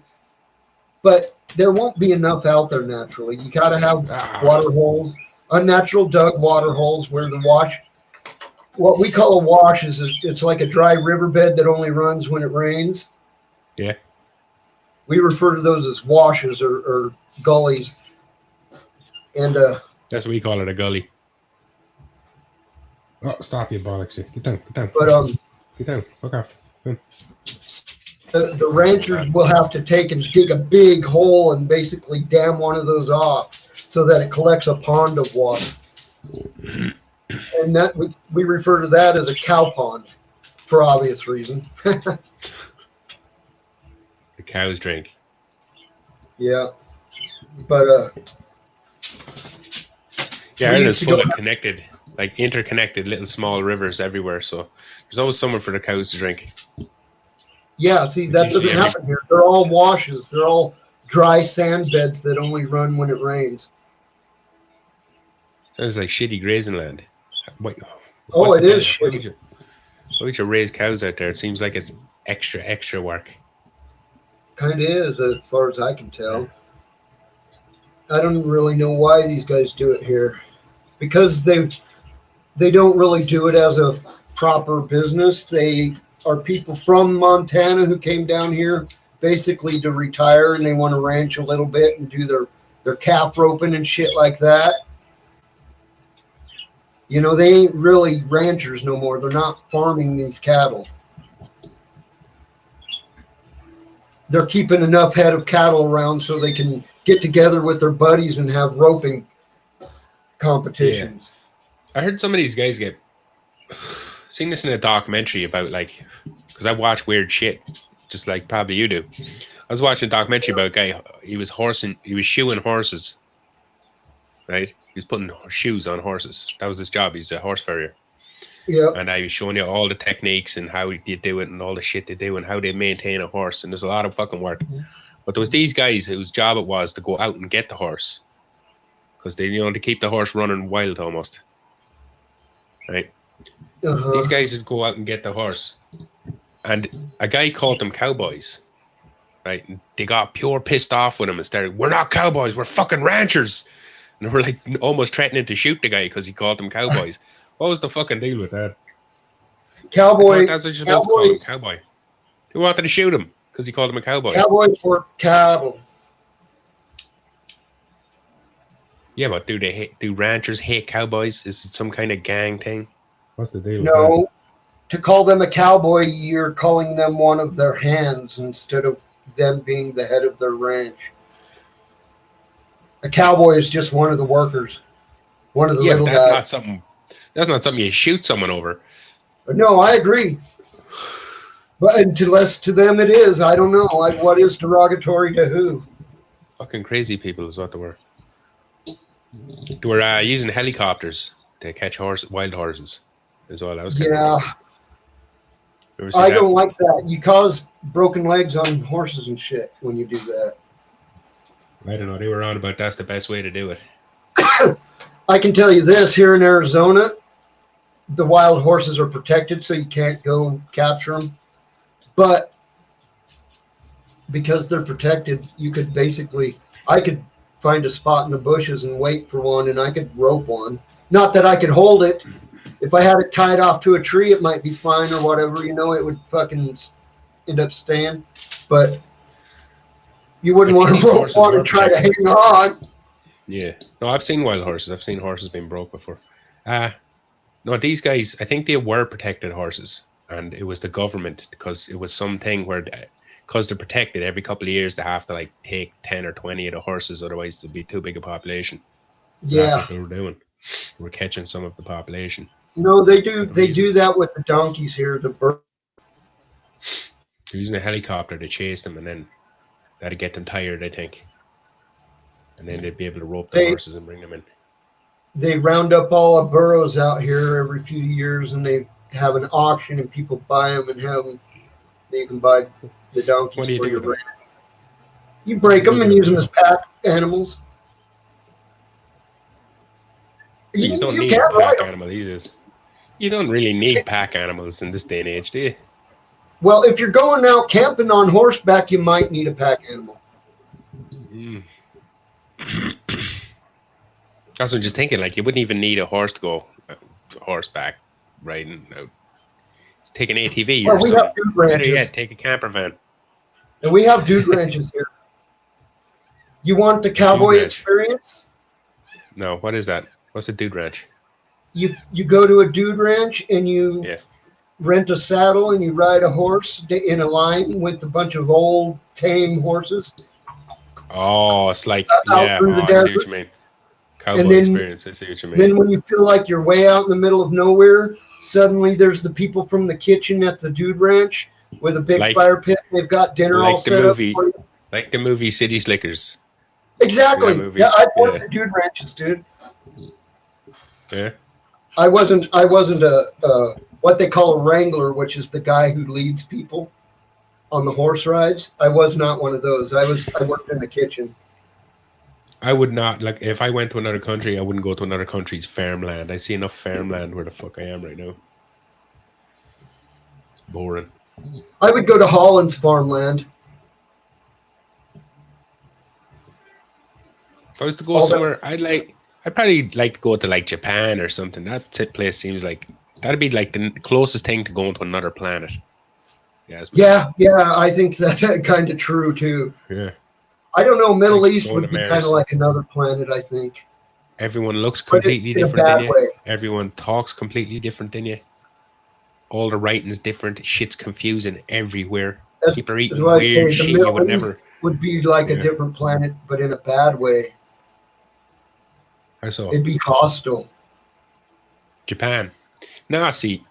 but there won't be enough out there naturally. You got to have water holes, unnatural dug water holes where the wash, what we call a wash is it's like a dry riverbed that only runs when it rains. Yeah. We refer to those as washes or gullies. And that's what we call it, a gully. Oh, stop you bollocks. Get down, get down. But get down, fuck off. The ranchers will have to take and dig a big hole and basically dam one of those off so that it collects a pond of water. And that we refer to that as a cow pond for obvious reason. The cows drink. Yeah. But yeah, Ireland's full of connected, like interconnected little small rivers everywhere, so there's always somewhere for the cows to drink. Yeah, see, that doesn't happen here. They're all washes. They're all dry sand beds that only run when it rains. Sounds like shitty grazing land. Wait, it is shitty. Why would you raise cows out there? It seems like it's extra work. Kind of is, as far as I can tell. I don't really know why these guys do it here. Because they don't really do it as a proper business. They are people from Montana who came down here basically to retire, and they want to ranch a little bit and do their calf roping and shit like that. You know, they ain't really ranchers no more. They're not farming these cattle. They're keeping enough head of cattle around so they can get together with their buddies and have roping competitions. Yeah. I heard some of these guys get seen this in a documentary about, like, because I watch weird shit just like probably you do. I was watching a documentary about a guy. He was shoeing horses, right? He was putting shoes on horses. That was his job. He's a horse farrier. Yeah. And I was showing you all the techniques and how they do it and all the shit they do and how they maintain a horse. And there's a lot of fucking work. Mm-hmm. But there was these guys whose job it was to go out and get the horse, because they, you know, to keep the horse running wild almost. Right? Uh-huh. These guys would go out and get the horse. And a guy called them cowboys. Right? And they got pure pissed off with him and started, "We're not cowboys, we're fucking ranchers." And they were like almost threatening to shoot the guy because he called them cowboys. What was the fucking deal with that? Cowboy. That's what you're supposed to call him, cowboy. They wanted to shoot him because he called him a cowboy. Cowboys for cattle. Yeah, but do ranchers hate cowboys? Is it some kind of gang thing? What's the deal? No. To call them a cowboy, you're calling them one of their hands instead of them being the head of their ranch. A cowboy is just one of the workers. One of the little guys. That's not something you shoot someone over. No, I agree. But unless to them it is, I don't know. Like, what is derogatory to who? Fucking crazy people is what they were. They were using helicopters to catch wild horses. Is all I was. Yeah. I don't like that. You cause broken legs on horses and shit when you do that. I don't know. They were on about that's the best way to do it. I can tell you this, here in Arizona, the wild horses are protected, so you can't go capture them. But because they're protected, you could I could find a spot in the bushes and wait for one, and I could rope one. Not that I could hold it, If I had it tied off to a tree, it might be fine or whatever. You know, it would fucking end up staying. But you wouldn't I want think to these rope horses one were and try to protected. hang on. Yeah. No, I've seen wild horses. I've seen horses being broke before. No, these guys, I think they were protected horses. And it was the government, because it was something where, because they're protected, every couple of years they have to like take 10 or 20 of the horses, otherwise there'd be too big a population. That's Yeah. what they were doing. We're catching some of the population. No, they do. They do that with the donkeys here. The bird. They're using a helicopter to chase them, and then that'd get them tired, I think. And then they'd be able to rope the horses and bring them in. They round up all the burros out here every few years, and they have an auction, and people buy them and have them. You can buy the donkeys. What do you do with them? You break them and use them as pack animals. You don't need a pack animal these days. You don't really need pack animals in this day and age, do you? Well, if you're going out camping on horseback, you might need a pack animal. Mm. That's what I'm just thinking. Like, you wouldn't even need a horse to go horseback riding out. Just take an ATV or something. Have dude ranches. Better yet, take a camper van. And we have dude ranches here. You want the cowboy experience? No, what is that? What's a dude ranch? You go to a dude ranch and you rent a saddle and you ride a horse in a line with a bunch of old tame horses. Oh, it's like I see what you mean. Cowboy experience. I see what you mean. Then when you feel like you're way out in the middle of nowhere, suddenly there's the people from the kitchen at the dude ranch with a big fire pit. They've got dinner all set up for you. Like the movie City Slickers. Exactly. Yeah, I've worked at dude ranches, dude. Yeah. I wasn't a what they call a wrangler, which is the guy who leads people on the horse rides. I was not one of those. I worked in the kitchen. I would not, like, if I went to another country, I wouldn't go to another country's farmland. I see enough farmland where the fuck I am right now. It's boring. I would go to Holland's farmland. If I was to go somewhere, I'd probably like to go to like Japan or something. That place seems like that'd be like the closest thing to going to another planet. Yeah, I think that's kind of true too. Yeah. I don't know. Middle East would be kind of like another planet, I think. Everyone looks completely different than you. Everyone talks completely different than you. All the writing's different. Shit's confusing everywhere. People are eating weird shit you would never. Would be like a different planet, but in a bad way. How so? It'd be hostile. Japan. Nah, see,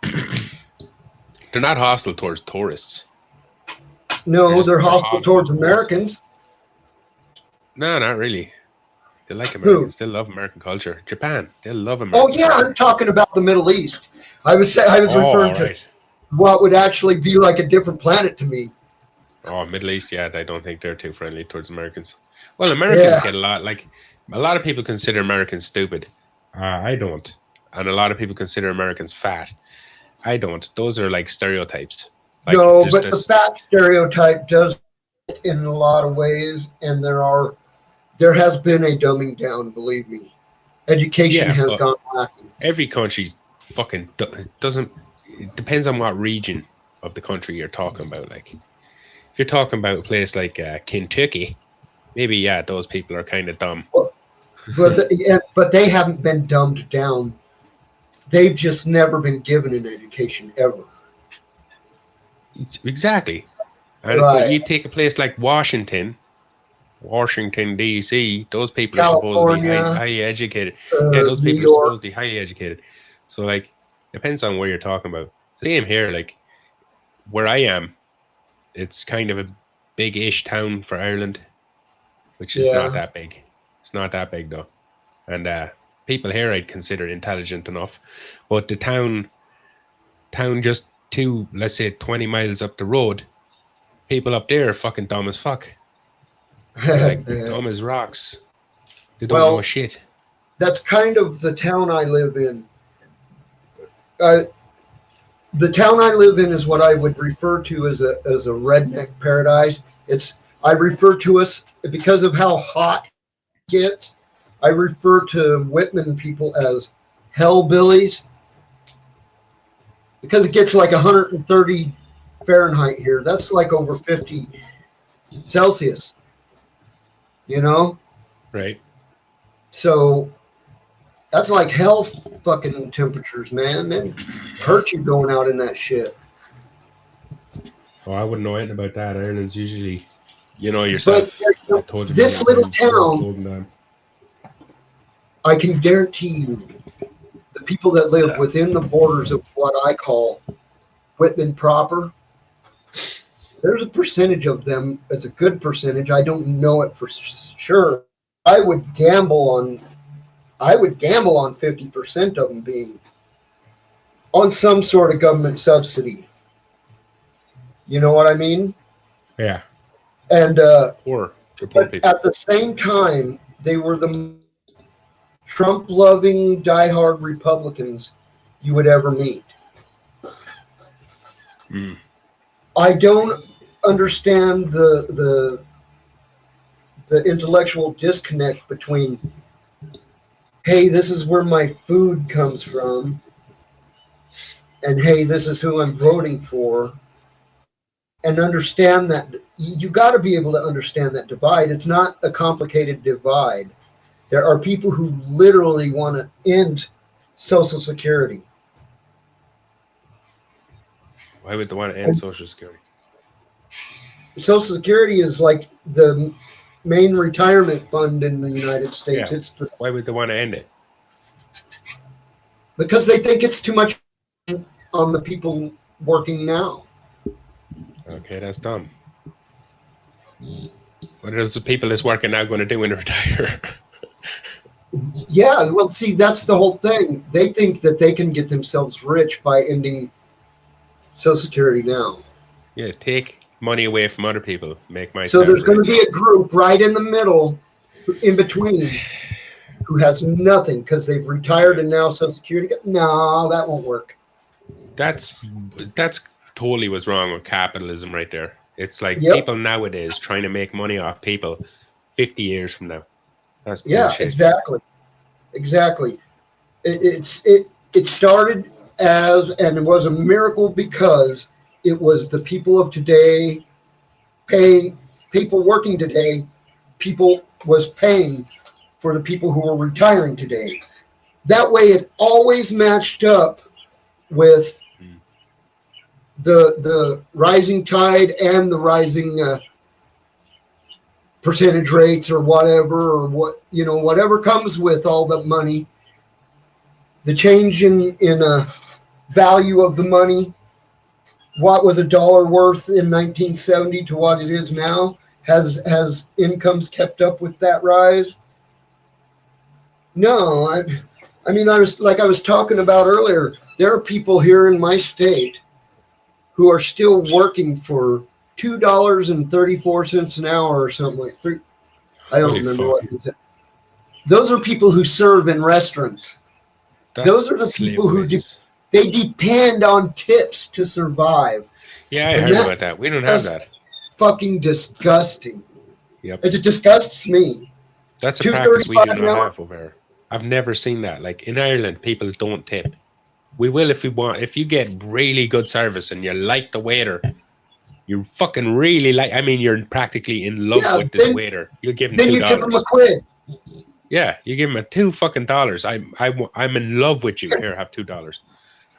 they're not hostile towards tourists. No, they're hostile towards Americans. No, not really. They like Americans. They love American culture. Japan, they love American culture. I'm talking about the Middle East. I was referring to what would actually be like a different planet to me. Oh, Middle East, yeah, I don't think they're too friendly towards Americans. Well, Americans get a lot of people consider Americans stupid. I don't. And a lot of people consider Americans fat. I don't. Those are like stereotypes. Like, no, but the fat stereotype does in a lot of ways, and there has been a dumbing down, believe me. Education has gone lacking. Every country fucking doesn't. It depends on what region of the country you're talking about. Like, if you're talking about a place like Kentucky, maybe those people are kind of dumb. But they haven't been dumbed down. They've just never been given an education ever. Exactly. And you take a place like Washington, D.C., those people are supposed to be highly educated. Those people are supposed to be highly educated. So, like, depends on where you're talking about. Same here, like, where I am, it's kind of a big-ish town for Ireland, which is not that big. It's not that big, though. And people here I'd consider intelligent enough. But the town just let's say 20 miles up the road, people up there are fucking dumb as fuck. Like, dumb as rocks. They don't know shit. That's kind of the town I live in. The town I live in is what I would refer to as a redneck paradise. I refer to us, because of how hot it gets, I refer to Whitman people as hellbillies. because it gets like 130 Fahrenheit here. That's like over 50 Celsius, you know? Right. So that's like hell fucking temperatures, man. That hurt you going out in that shit. Oh, I wouldn't know anything about that. Ireland's usually, you know yourself. But I told you this many little times, town, golden time. I can guarantee you, the people that live within the borders of what I call Whitman proper, there's a percentage of them. It's a good percentage. I don't know it for sure. I would gamble on 50% of them being on some sort of government subsidy. You know what I mean? Yeah. And Poor people. at the same time, they were the Trump-loving, diehard Republicans you would ever meet. Mm. I don't understand the intellectual disconnect between, hey, this is where my food comes from, and hey, this is who I'm voting for, and understand that you got to be able to understand that divide. It's not a complicated divide. There are people who literally want to end Social Security. Why would they want to end Social Security? Social Security is like the main retirement fund in the United States. Yeah. Why would they want to end it? Because they think it's too much on the people working now. Okay, that's dumb. What are the people that's working now going to do when they retire? Yeah, well, see, that's the whole thing. They think that they can get themselves rich by ending Social Security now. Yeah, take money away from other people. Make myself So there's going rich. to be a group right in the middle, in between, who has nothing because they've retired and now Social Security. No, that won't work. That's totally what's wrong with capitalism right there. It's like Yep. people nowadays trying to make money off people 50 years from now. That's Yeah, bullshit. exactly. It started as, and it was a miracle because it was the people of today paying, people working today, people was paying for the people who were retiring today. That way it always matched up with the rising tide and the rising percentage rates or whatever, or whatever comes with all the money. The change in value of the money, what was $1 worth in 1970 to what it is now, has incomes kept up with that rise? No, I mean, I was talking about earlier, there are people here in my state who are still working for $2.34 an hour or something like that. I don't remember what it is. Those are people who serve in restaurants. Those are the people who they depend on tips to survive. Yeah, I heard about that. We don't have that. Fucking disgusting. Yep. It disgusts me. That's a practice we do not have over here. I've never seen that. Like in Ireland, people don't tip. We will if we want. If you get really good service and you like the waiter, you fucking really like. I mean, you're practically in love with this waiter. You'll give him $2. Then you give him a quid. Yeah, you give him a $2. I'm in love with you. Here, have $2.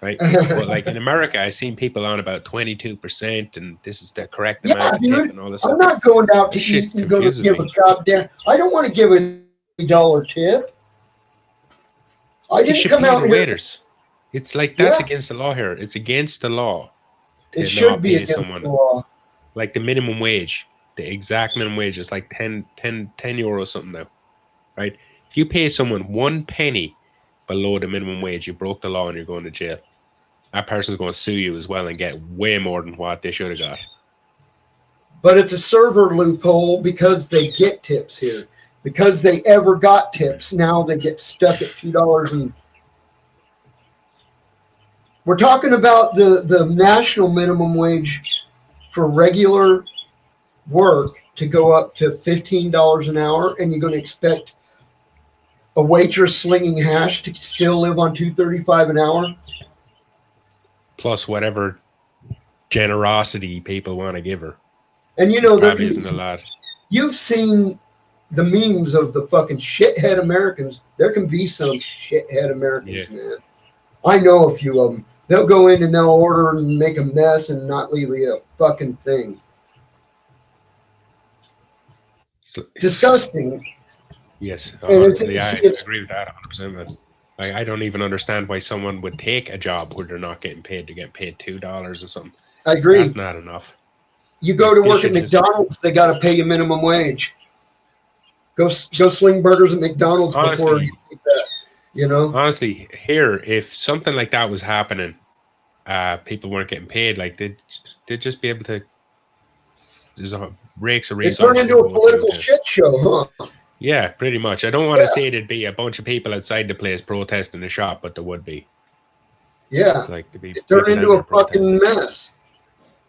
Right? But like in America, I've seen people on about 22%, and this is the correct amount of tip and all this. I'm not going out to eat and going to give a goddamn. I don't want to give a $1 tip. I didn't come out here. Waiters. It's like that's against the law here. It's against the law. It should be against the law. Like the minimum wage, the exact minimum wage is like 10 euros something now, right? If you pay someone 1 penny below the minimum wage, you broke the law and you're going to jail. That person's going to sue you as well and get way more than what they should have got. But it's a server loophole because they get tips here. Because they ever got tips, now they get stuck at $2 and we're talking about the national minimum wage for regular work to go up to $15 an hour, and you're going to expect a waitress slinging hash to still live on $2.35 an hour? plus whatever generosity people want to give her. And you know, Probably isn't a lot. you've seen the memes of the fucking shithead Americans. There can be some shithead Americans, man. I know a few of them. They'll go in and they'll order and make a mess and not leave you a fucking thing. Disgusting. Yes, And I agree with that 100%. But like, I don't even understand why someone would take a job where they're not getting paid to get paid $2 or something. I agree. That's not enough. You go to work at McDonald's, they got to pay you minimum wage. Go sling burgers at McDonald's before you eat that. You know. Honestly, here, if something like that was happening, people weren't getting paid. Like they'd just be able to. There's rakes of resources. It turned into a political shit show, huh? Yeah, pretty much. I don't want to say there'd be a bunch of people outside the place protesting the shop, but there would be. Yeah. Like, it turned into a fucking mess.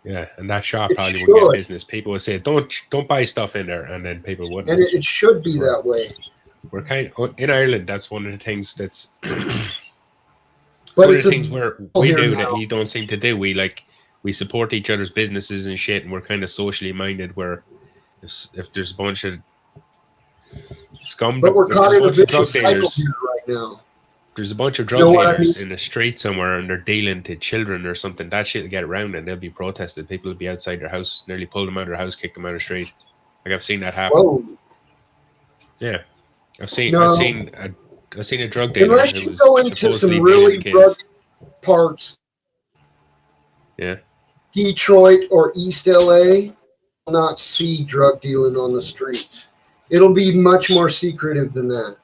Yeah, and that shop probably wouldn't get business. People would say, "Don't buy stuff in there," and then people wouldn't. And it should be that way. We're kind of, in Ireland. That's one of the things that's. But one of the things where we do now that you don't seem to do. We support each other's businesses and shit, and we're kind of socially minded. Where if there's a bunch of scum, but we're caught in a vicious cycle here right now. There's a bunch of drug dealers in the street somewhere, and they're dealing to children or something. That shit will get around, and they'll be protested. People will be outside their house, nearly pull them out of their house, kick them out of the street. Like I've seen that happen. Whoa. Yeah, I've seen a drug dealer. Unless you go into some really drug parts. Yeah. Detroit or East LA, will not see drug dealing on the streets. It'll be much more secretive than that.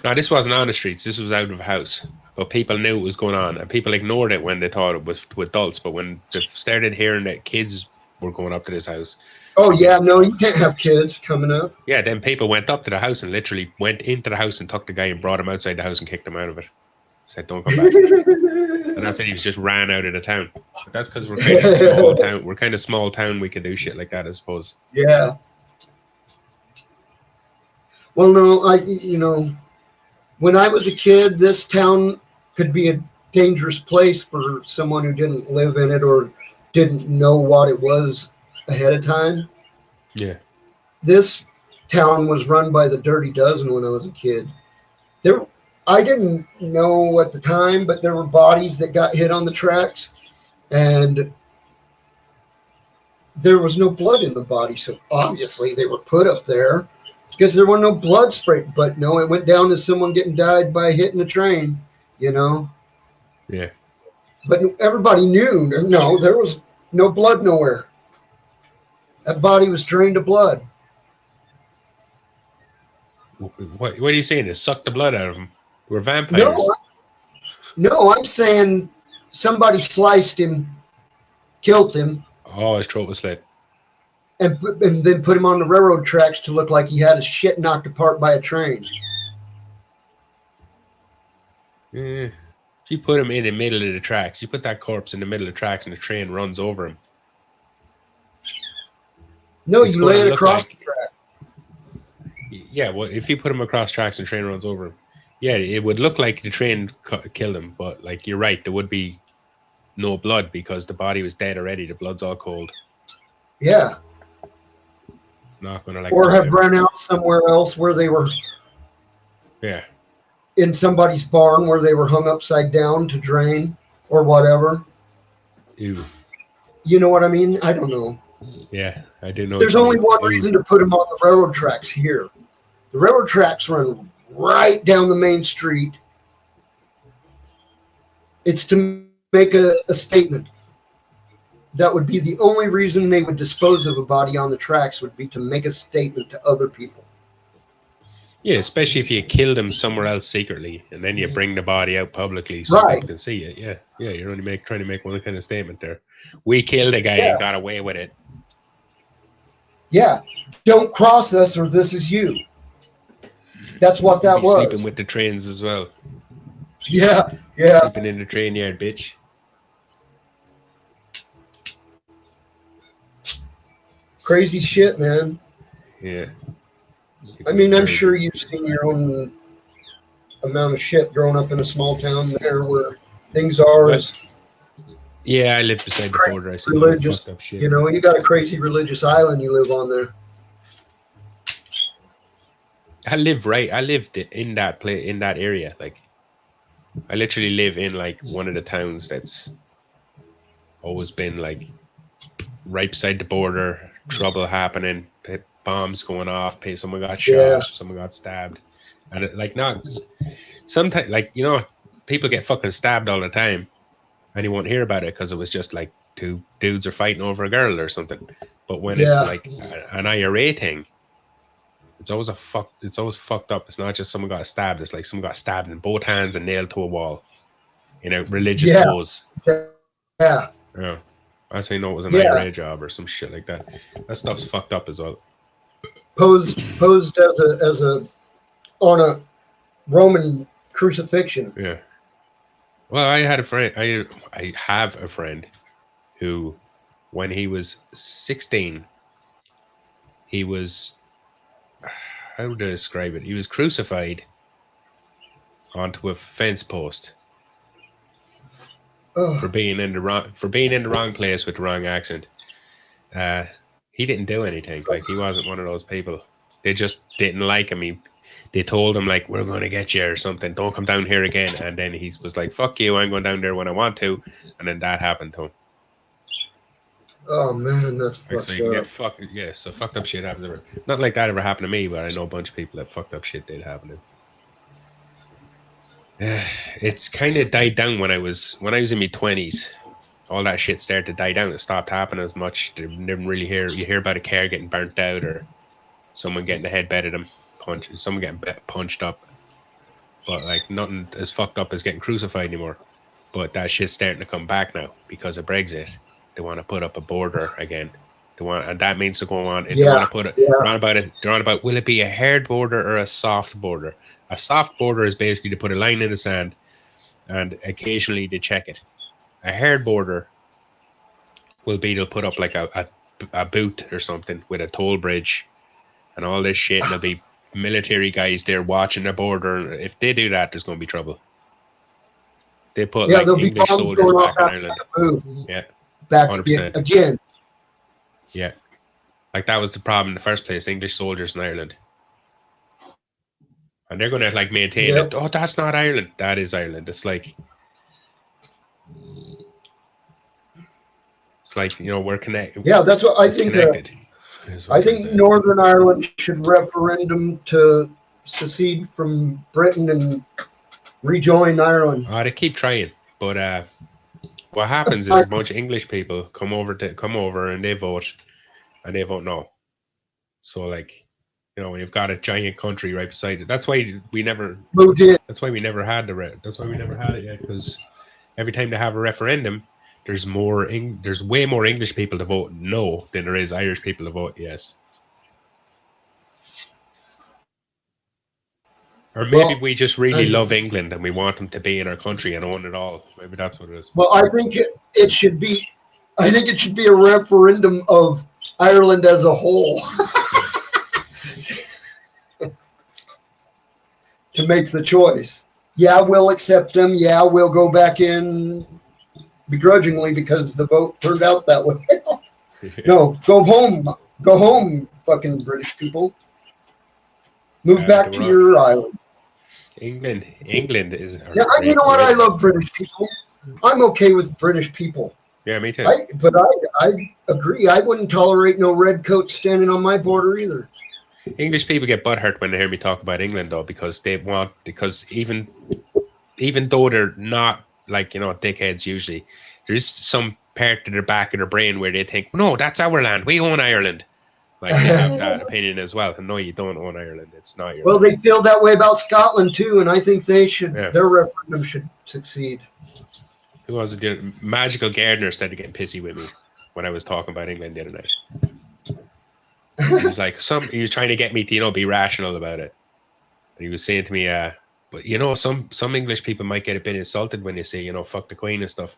No, this wasn't on the streets. This was out of a house. But people knew it was going on. And people ignored it when they thought it was with adults. But when they started hearing that kids were going up to this house. Oh, yeah. No, you can't have kids coming up. Yeah, then people went up to the house and literally went into the house and took the guy and brought him outside the house and kicked him out of it. Said, "Don't come back." And that's it. He just ran out of the town. But that's because we're kind of small town. We're kind of small town. We can do shit like that, I suppose. Yeah. Well, no, when I was a kid, this town could be a dangerous place for someone who didn't live in it or didn't know what it was ahead of time. Yeah. This town was run by the Dirty Dozen when I was a kid. I didn't know at the time, but there were bodies that got hit on the tracks, and there was no blood in the body, so obviously they were put up there because there were no blood sprayed. But no, it went down to someone getting died by hitting a train, you know? Yeah. But everybody knew, no, there was no blood nowhere. That body was drained of blood. What are you saying? It sucked the blood out of him? We're vampires. No, I'm saying somebody sliced him, killed him. Oh, his throat was slit. And then put him on the railroad tracks to look like he had his shit knocked apart by a train. If you put him in the middle of the tracks, you put that corpse in the middle of the tracks and the train runs over him. No, you lay it across the track. Yeah, well, if you put him across tracks and the train runs over him, yeah, it would look like the train killed him, but like you're right, there would be no blood because the body was dead already. The blood's all cold. Yeah. It's not gonna like. Or have run out somewhere else where they were. Yeah. In somebody's barn where they were hung upside down to drain or whatever. Ew. You know what I mean? I don't know. Yeah, I do know. There's only one reason to put them on the railroad tracks here. The railroad tracks run right down the main street. It's to make a statement. That would be the only reason they would dispose of a body on the tracks, would be to make a statement to other people. Yeah, especially if you kill them somewhere else secretly and then you bring the body out publicly so people can see it. Yeah, you're only trying to make one kind of statement there. We killed a guy and got away with it. Yeah, don't cross us or this is you. That's what that was. Sleeping with the trains as well. Yeah. Sleeping in the train yard, bitch. Crazy shit, man. Yeah. I mean, I'm sure you've seen your own amount of shit growing up in a small town there where things are as Yeah, I live beside the border. I see Religious, fucked up shit. you know, and you got a crazy religious island you live on there. I lived in that in that area. Like, I literally live in like one of the towns that's always been like right beside the border. Trouble happening, bombs going off. Someone got Yeah. shot. Someone got stabbed, and like not sometimes like people get fucking stabbed all the time, and you won't hear about it because it was just like two dudes are fighting over a girl or something. But when it's like an IRA thing, it's always fucked up. It's not just someone got stabbed. It's like someone got stabbed in both hands and nailed to a wall in a religious pose. Yeah. Yeah. That's how you know it was an IRA job or some shit like that. That stuff's fucked up as well. Posed as a on a Roman crucifixion. Yeah. Well, I had a friend. I have a friend who, when he was 16, he was, how to describe it? He was crucified onto a fence post for being in the wrong place with the wrong accent. He didn't do anything. Like, he wasn't one of those people. They just didn't like him. They told him, like, we're going to get you or something. Don't come down here again. And then he was like, fuck you. I'm going down there when I want to. And then that happened to him. Oh, man, that's fucked up. So fucked up shit happens. Not like that ever happened to me, but I know a bunch of people that fucked up shit did happen to them. It's kind of died down when I was in my 20s. All that shit started to die down. It stopped happening as much. You didn't really hear about a car getting burnt out or someone getting the head bedded them. Someone getting punched up, but like nothing as fucked up as getting crucified anymore. But that shit's starting to come back now because of Brexit. They want to put up a border again. And that means they're going on. They want to put it. They're on about it. They're on about, will it be a hard border or a soft border? A soft border is basically to put a line in the sand, and occasionally they check it. A hard border will be they'll put up like a boot or something with a toll bridge and all this shit, and there'll be military guys there watching the border. If they do that, there's going to be trouble. They put like English soldiers back in Ireland. Yeah, back 100%. Again. Yeah, like that was the problem in the first place. English soldiers in Ireland, and they're going to like maintain it. Oh, that's not Ireland. That is Ireland. It's like we're connected. Yeah, that's what I think. I think Northern Ireland should referendum to secede from Britain and rejoin Ireland. They keep trying, but what happens is a bunch of English people come over and they vote no. So like, when you've got a giant country right beside it, that's why we never moved in. That's why we never had That's why we never had it yet, because every time they have a referendum, there's way more English people to vote no than there is Irish people to vote yes. Or maybe we just really love England and we want them to be in our country and own it all. Maybe that's what it is. Well, I think it should be. I think it should be a referendum of Ireland as a whole to make the choice. Yeah, we'll accept them. Yeah, we'll go back in begrudgingly because the vote turned out that way. No, go home, fucking British people. Move back to your island. England is. Yeah, you know what? I love British people. I'm okay with British people. Yeah, me too. But I agree. I wouldn't tolerate no redcoats standing on my border either. English people get butthurt when they hear me talk about England, though, because even though they're not like dickheads usually, there's some part of their back of their brain where they think, no, that's our land. We own Ireland. Like, they have that opinion as well. And no, you don't own Ireland. It's not your land. They feel that way about Scotland too, and I think they should. Yeah. Their referendum should succeed. Who was it? Magical Gardener started getting pissy with me when I was talking about England the other night. He was like, he was trying to get me to be rational about it. And he was saying to me, but some English people might get a bit insulted when they say, fuck the Queen and stuff.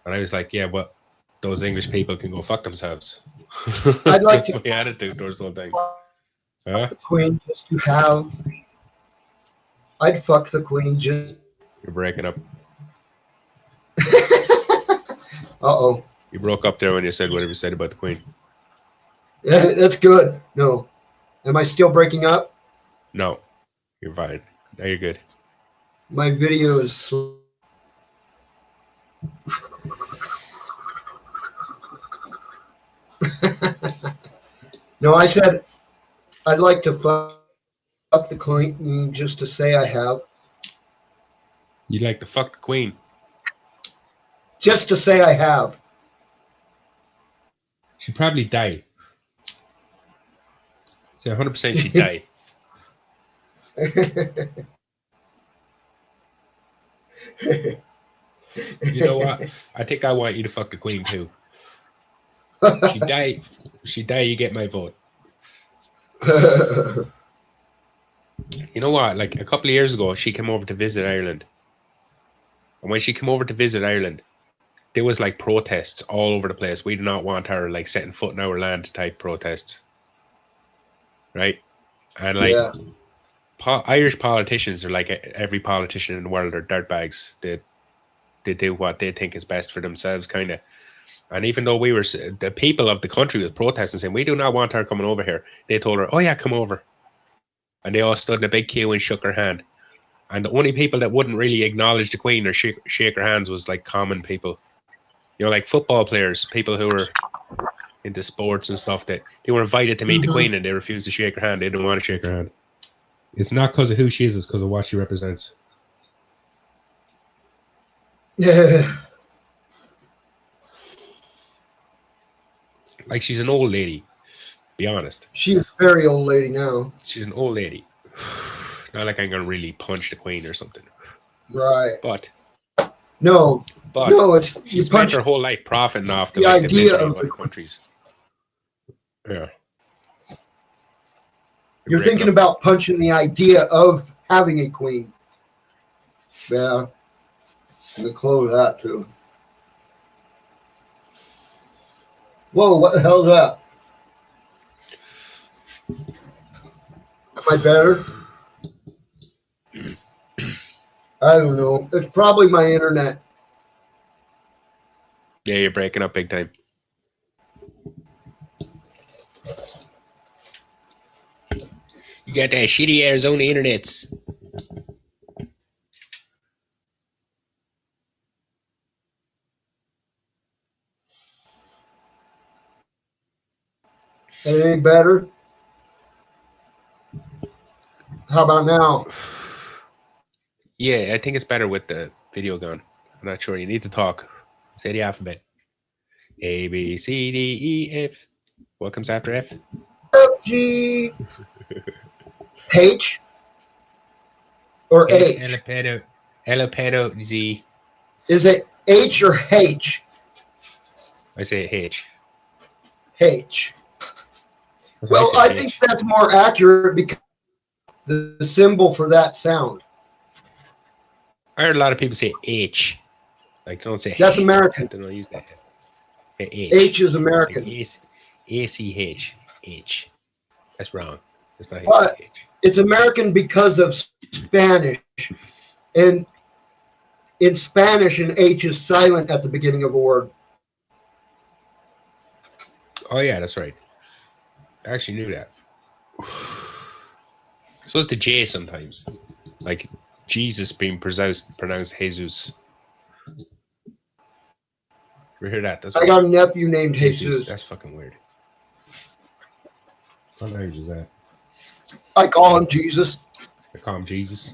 And I was like, yeah, but those English people can go fuck themselves. I'd like to. My attitude towards the whole thing. The Queen just to have. I'd fuck the Queen just. You're breaking up. Uh-oh. You broke up there when you said whatever you said about the Queen. Yeah, that's good. No. Am I still breaking up? No, you're fine. Now you're good. My video is... No, I said I'd like to fuck the Queen just to say I have. You like to fuck the Queen? Just to say I have. She'd probably die. So 100% she'd die. You know what? I think I want you to fuck the Queen too. She die. She die. You get my vote. You know what? Like a couple of years ago, she came over to visit Ireland, and when she came over to visit Ireland, there was like protests all over the place. We do not want her like setting foot in our land type protests, right? And like Yeah. Irish politicians are like every politician in the world are dirtbags. They do what they think is best for themselves, kind of. And even though the people of the country was protesting, saying we do not want her coming over here, they told her, "Oh yeah, come over." And they all stood in a big queue and shook her hand. And the only people that wouldn't really acknowledge the Queen or shake her hands was like common people, you know, like football players, people who were into sports and stuff. That they were invited to meet the Queen and they refused to shake her hand. They didn't want to shake her hand. It's not because of who she is; it's because of what she represents. Yeah. Like she's an old lady. Be honest. She's a very old lady now. She's an old lady. Not like I'm gonna really punch the Queen or something. Right. But no, it's she spent her whole life profiting off the idea of the countries. Yeah. You're thinking about punching the idea of having a queen. Yeah. I'm gonna close that too. Whoa, what the hell's that? Am I better? I don't know. It's probably my internet. Yeah, you're breaking up big time. You got that shitty Arizona internets. Any better? How about now? Yeah, I think it's better with the video gone. I'm not sure. You need to talk. Say the alphabet. A, B, C, D, E, F. What comes after F? F, G, H, or H? Elepedo, Z. Is it H or H? I say H. H. Well, I think that's more accurate because the symbol for that sound. I heard a lot of people say H. Like, don't say That's H. American. Don't use that. H. H is American. Like A-C-H. H. That's wrong. It's not But H. it's American because of Spanish. And in Spanish, an H is silent at the beginning of a word. Oh, yeah, that's right. I actually knew that. So it's the J sometimes. Like Jesus being pronounced Jesus. You hear that? That's I got a nephew named Jesus. That's fucking weird. What language is that? I call him Jesus. I call him Jesus.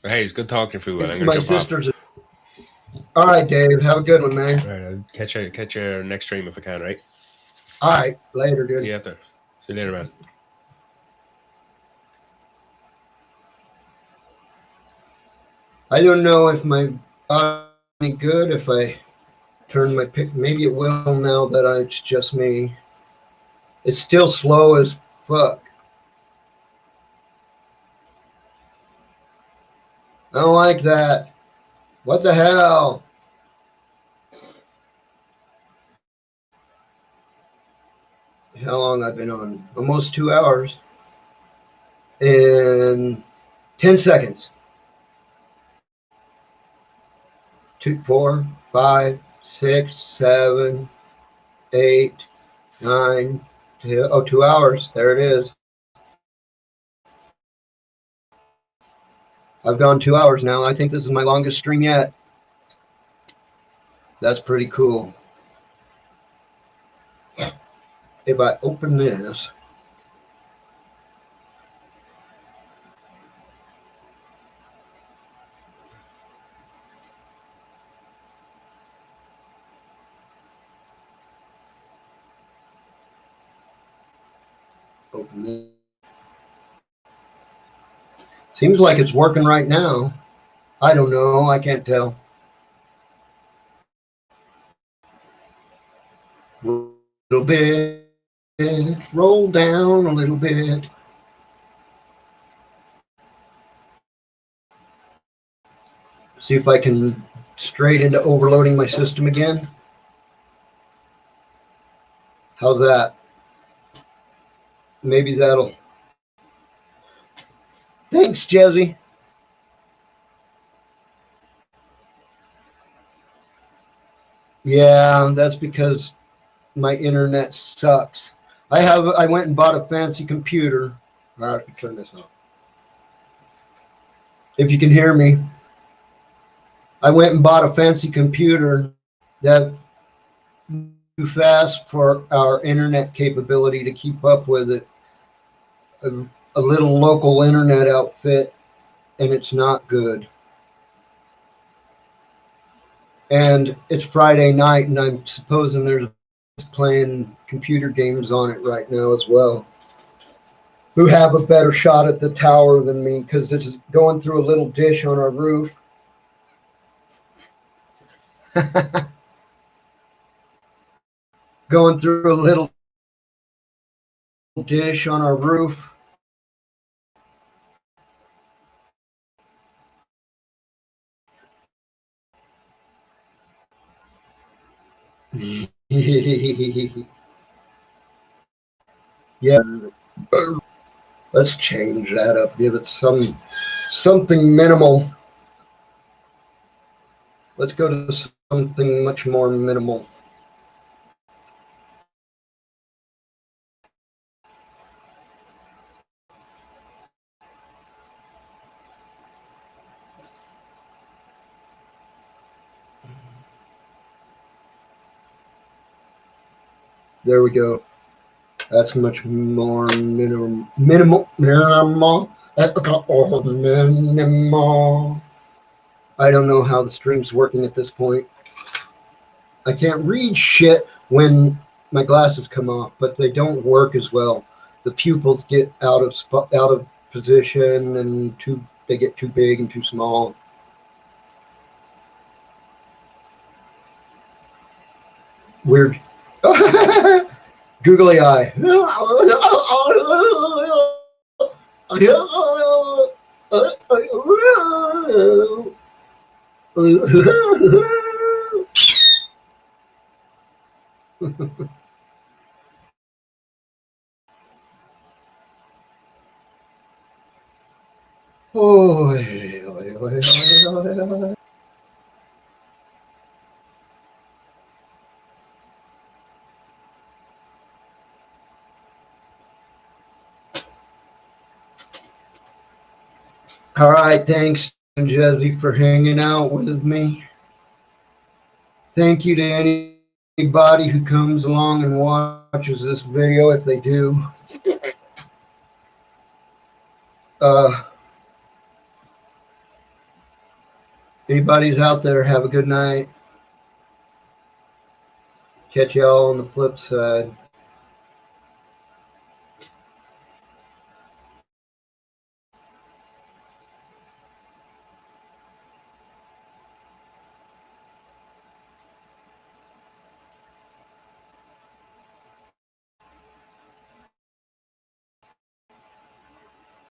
Hey, it's good talking to you. I'm gonna My jump sister's. off. All right, Dave. Have a good one, man. All right, I'll catch your next stream if I can. Right. All right, later, dude. See you after. See you later, man. I don't know if my body any good if I turn my pic. Maybe it will now that it's just me. It's still slow as fuck. I don't like that. What the hell? How long I've been on? Almost 2 hours. in 10 seconds. 2, 4, 5, 6, 7, 8, 9, 10, oh, 2 hours. There it is. I've gone 2 hours now. I think this is my longest stream yet. That's pretty cool. If I open this, open this. Seems like it's working right now. I don't know. I can't tell. A little bit. Roll down a little bit. See if I can straight into overloading my system again. How's that? Maybe that'll. Thanks, Jezzy. Yeah, that's because my internet sucks. I went and bought a fancy computer. I have to turn this off. If you can hear me. I went and bought a fancy computer that too fast for our internet capability to keep up with it. A little local internet outfit, and it's not good. And it's Friday night, and I'm supposing there's playing computer games on it right now as well, who have a better shot at the tower than me, because it's going through a little dish on our roof. Going through a little dish on our roof. Yeah, let's change that up. Give it something minimal. Let's go to something much more minimal. There we go. That's much more minimal. I don't know how the stream's working at this point. I can't read shit when my glasses come off, but they don't work as well. The pupils get out of position, and they get too big and too small. Weird. Googly eye. All right, thanks, Jezzy, for hanging out with me. Thank you to anybody who comes along and watches this video, if they do. Anybody's out there, have a good night. Catch y'all on the flip side.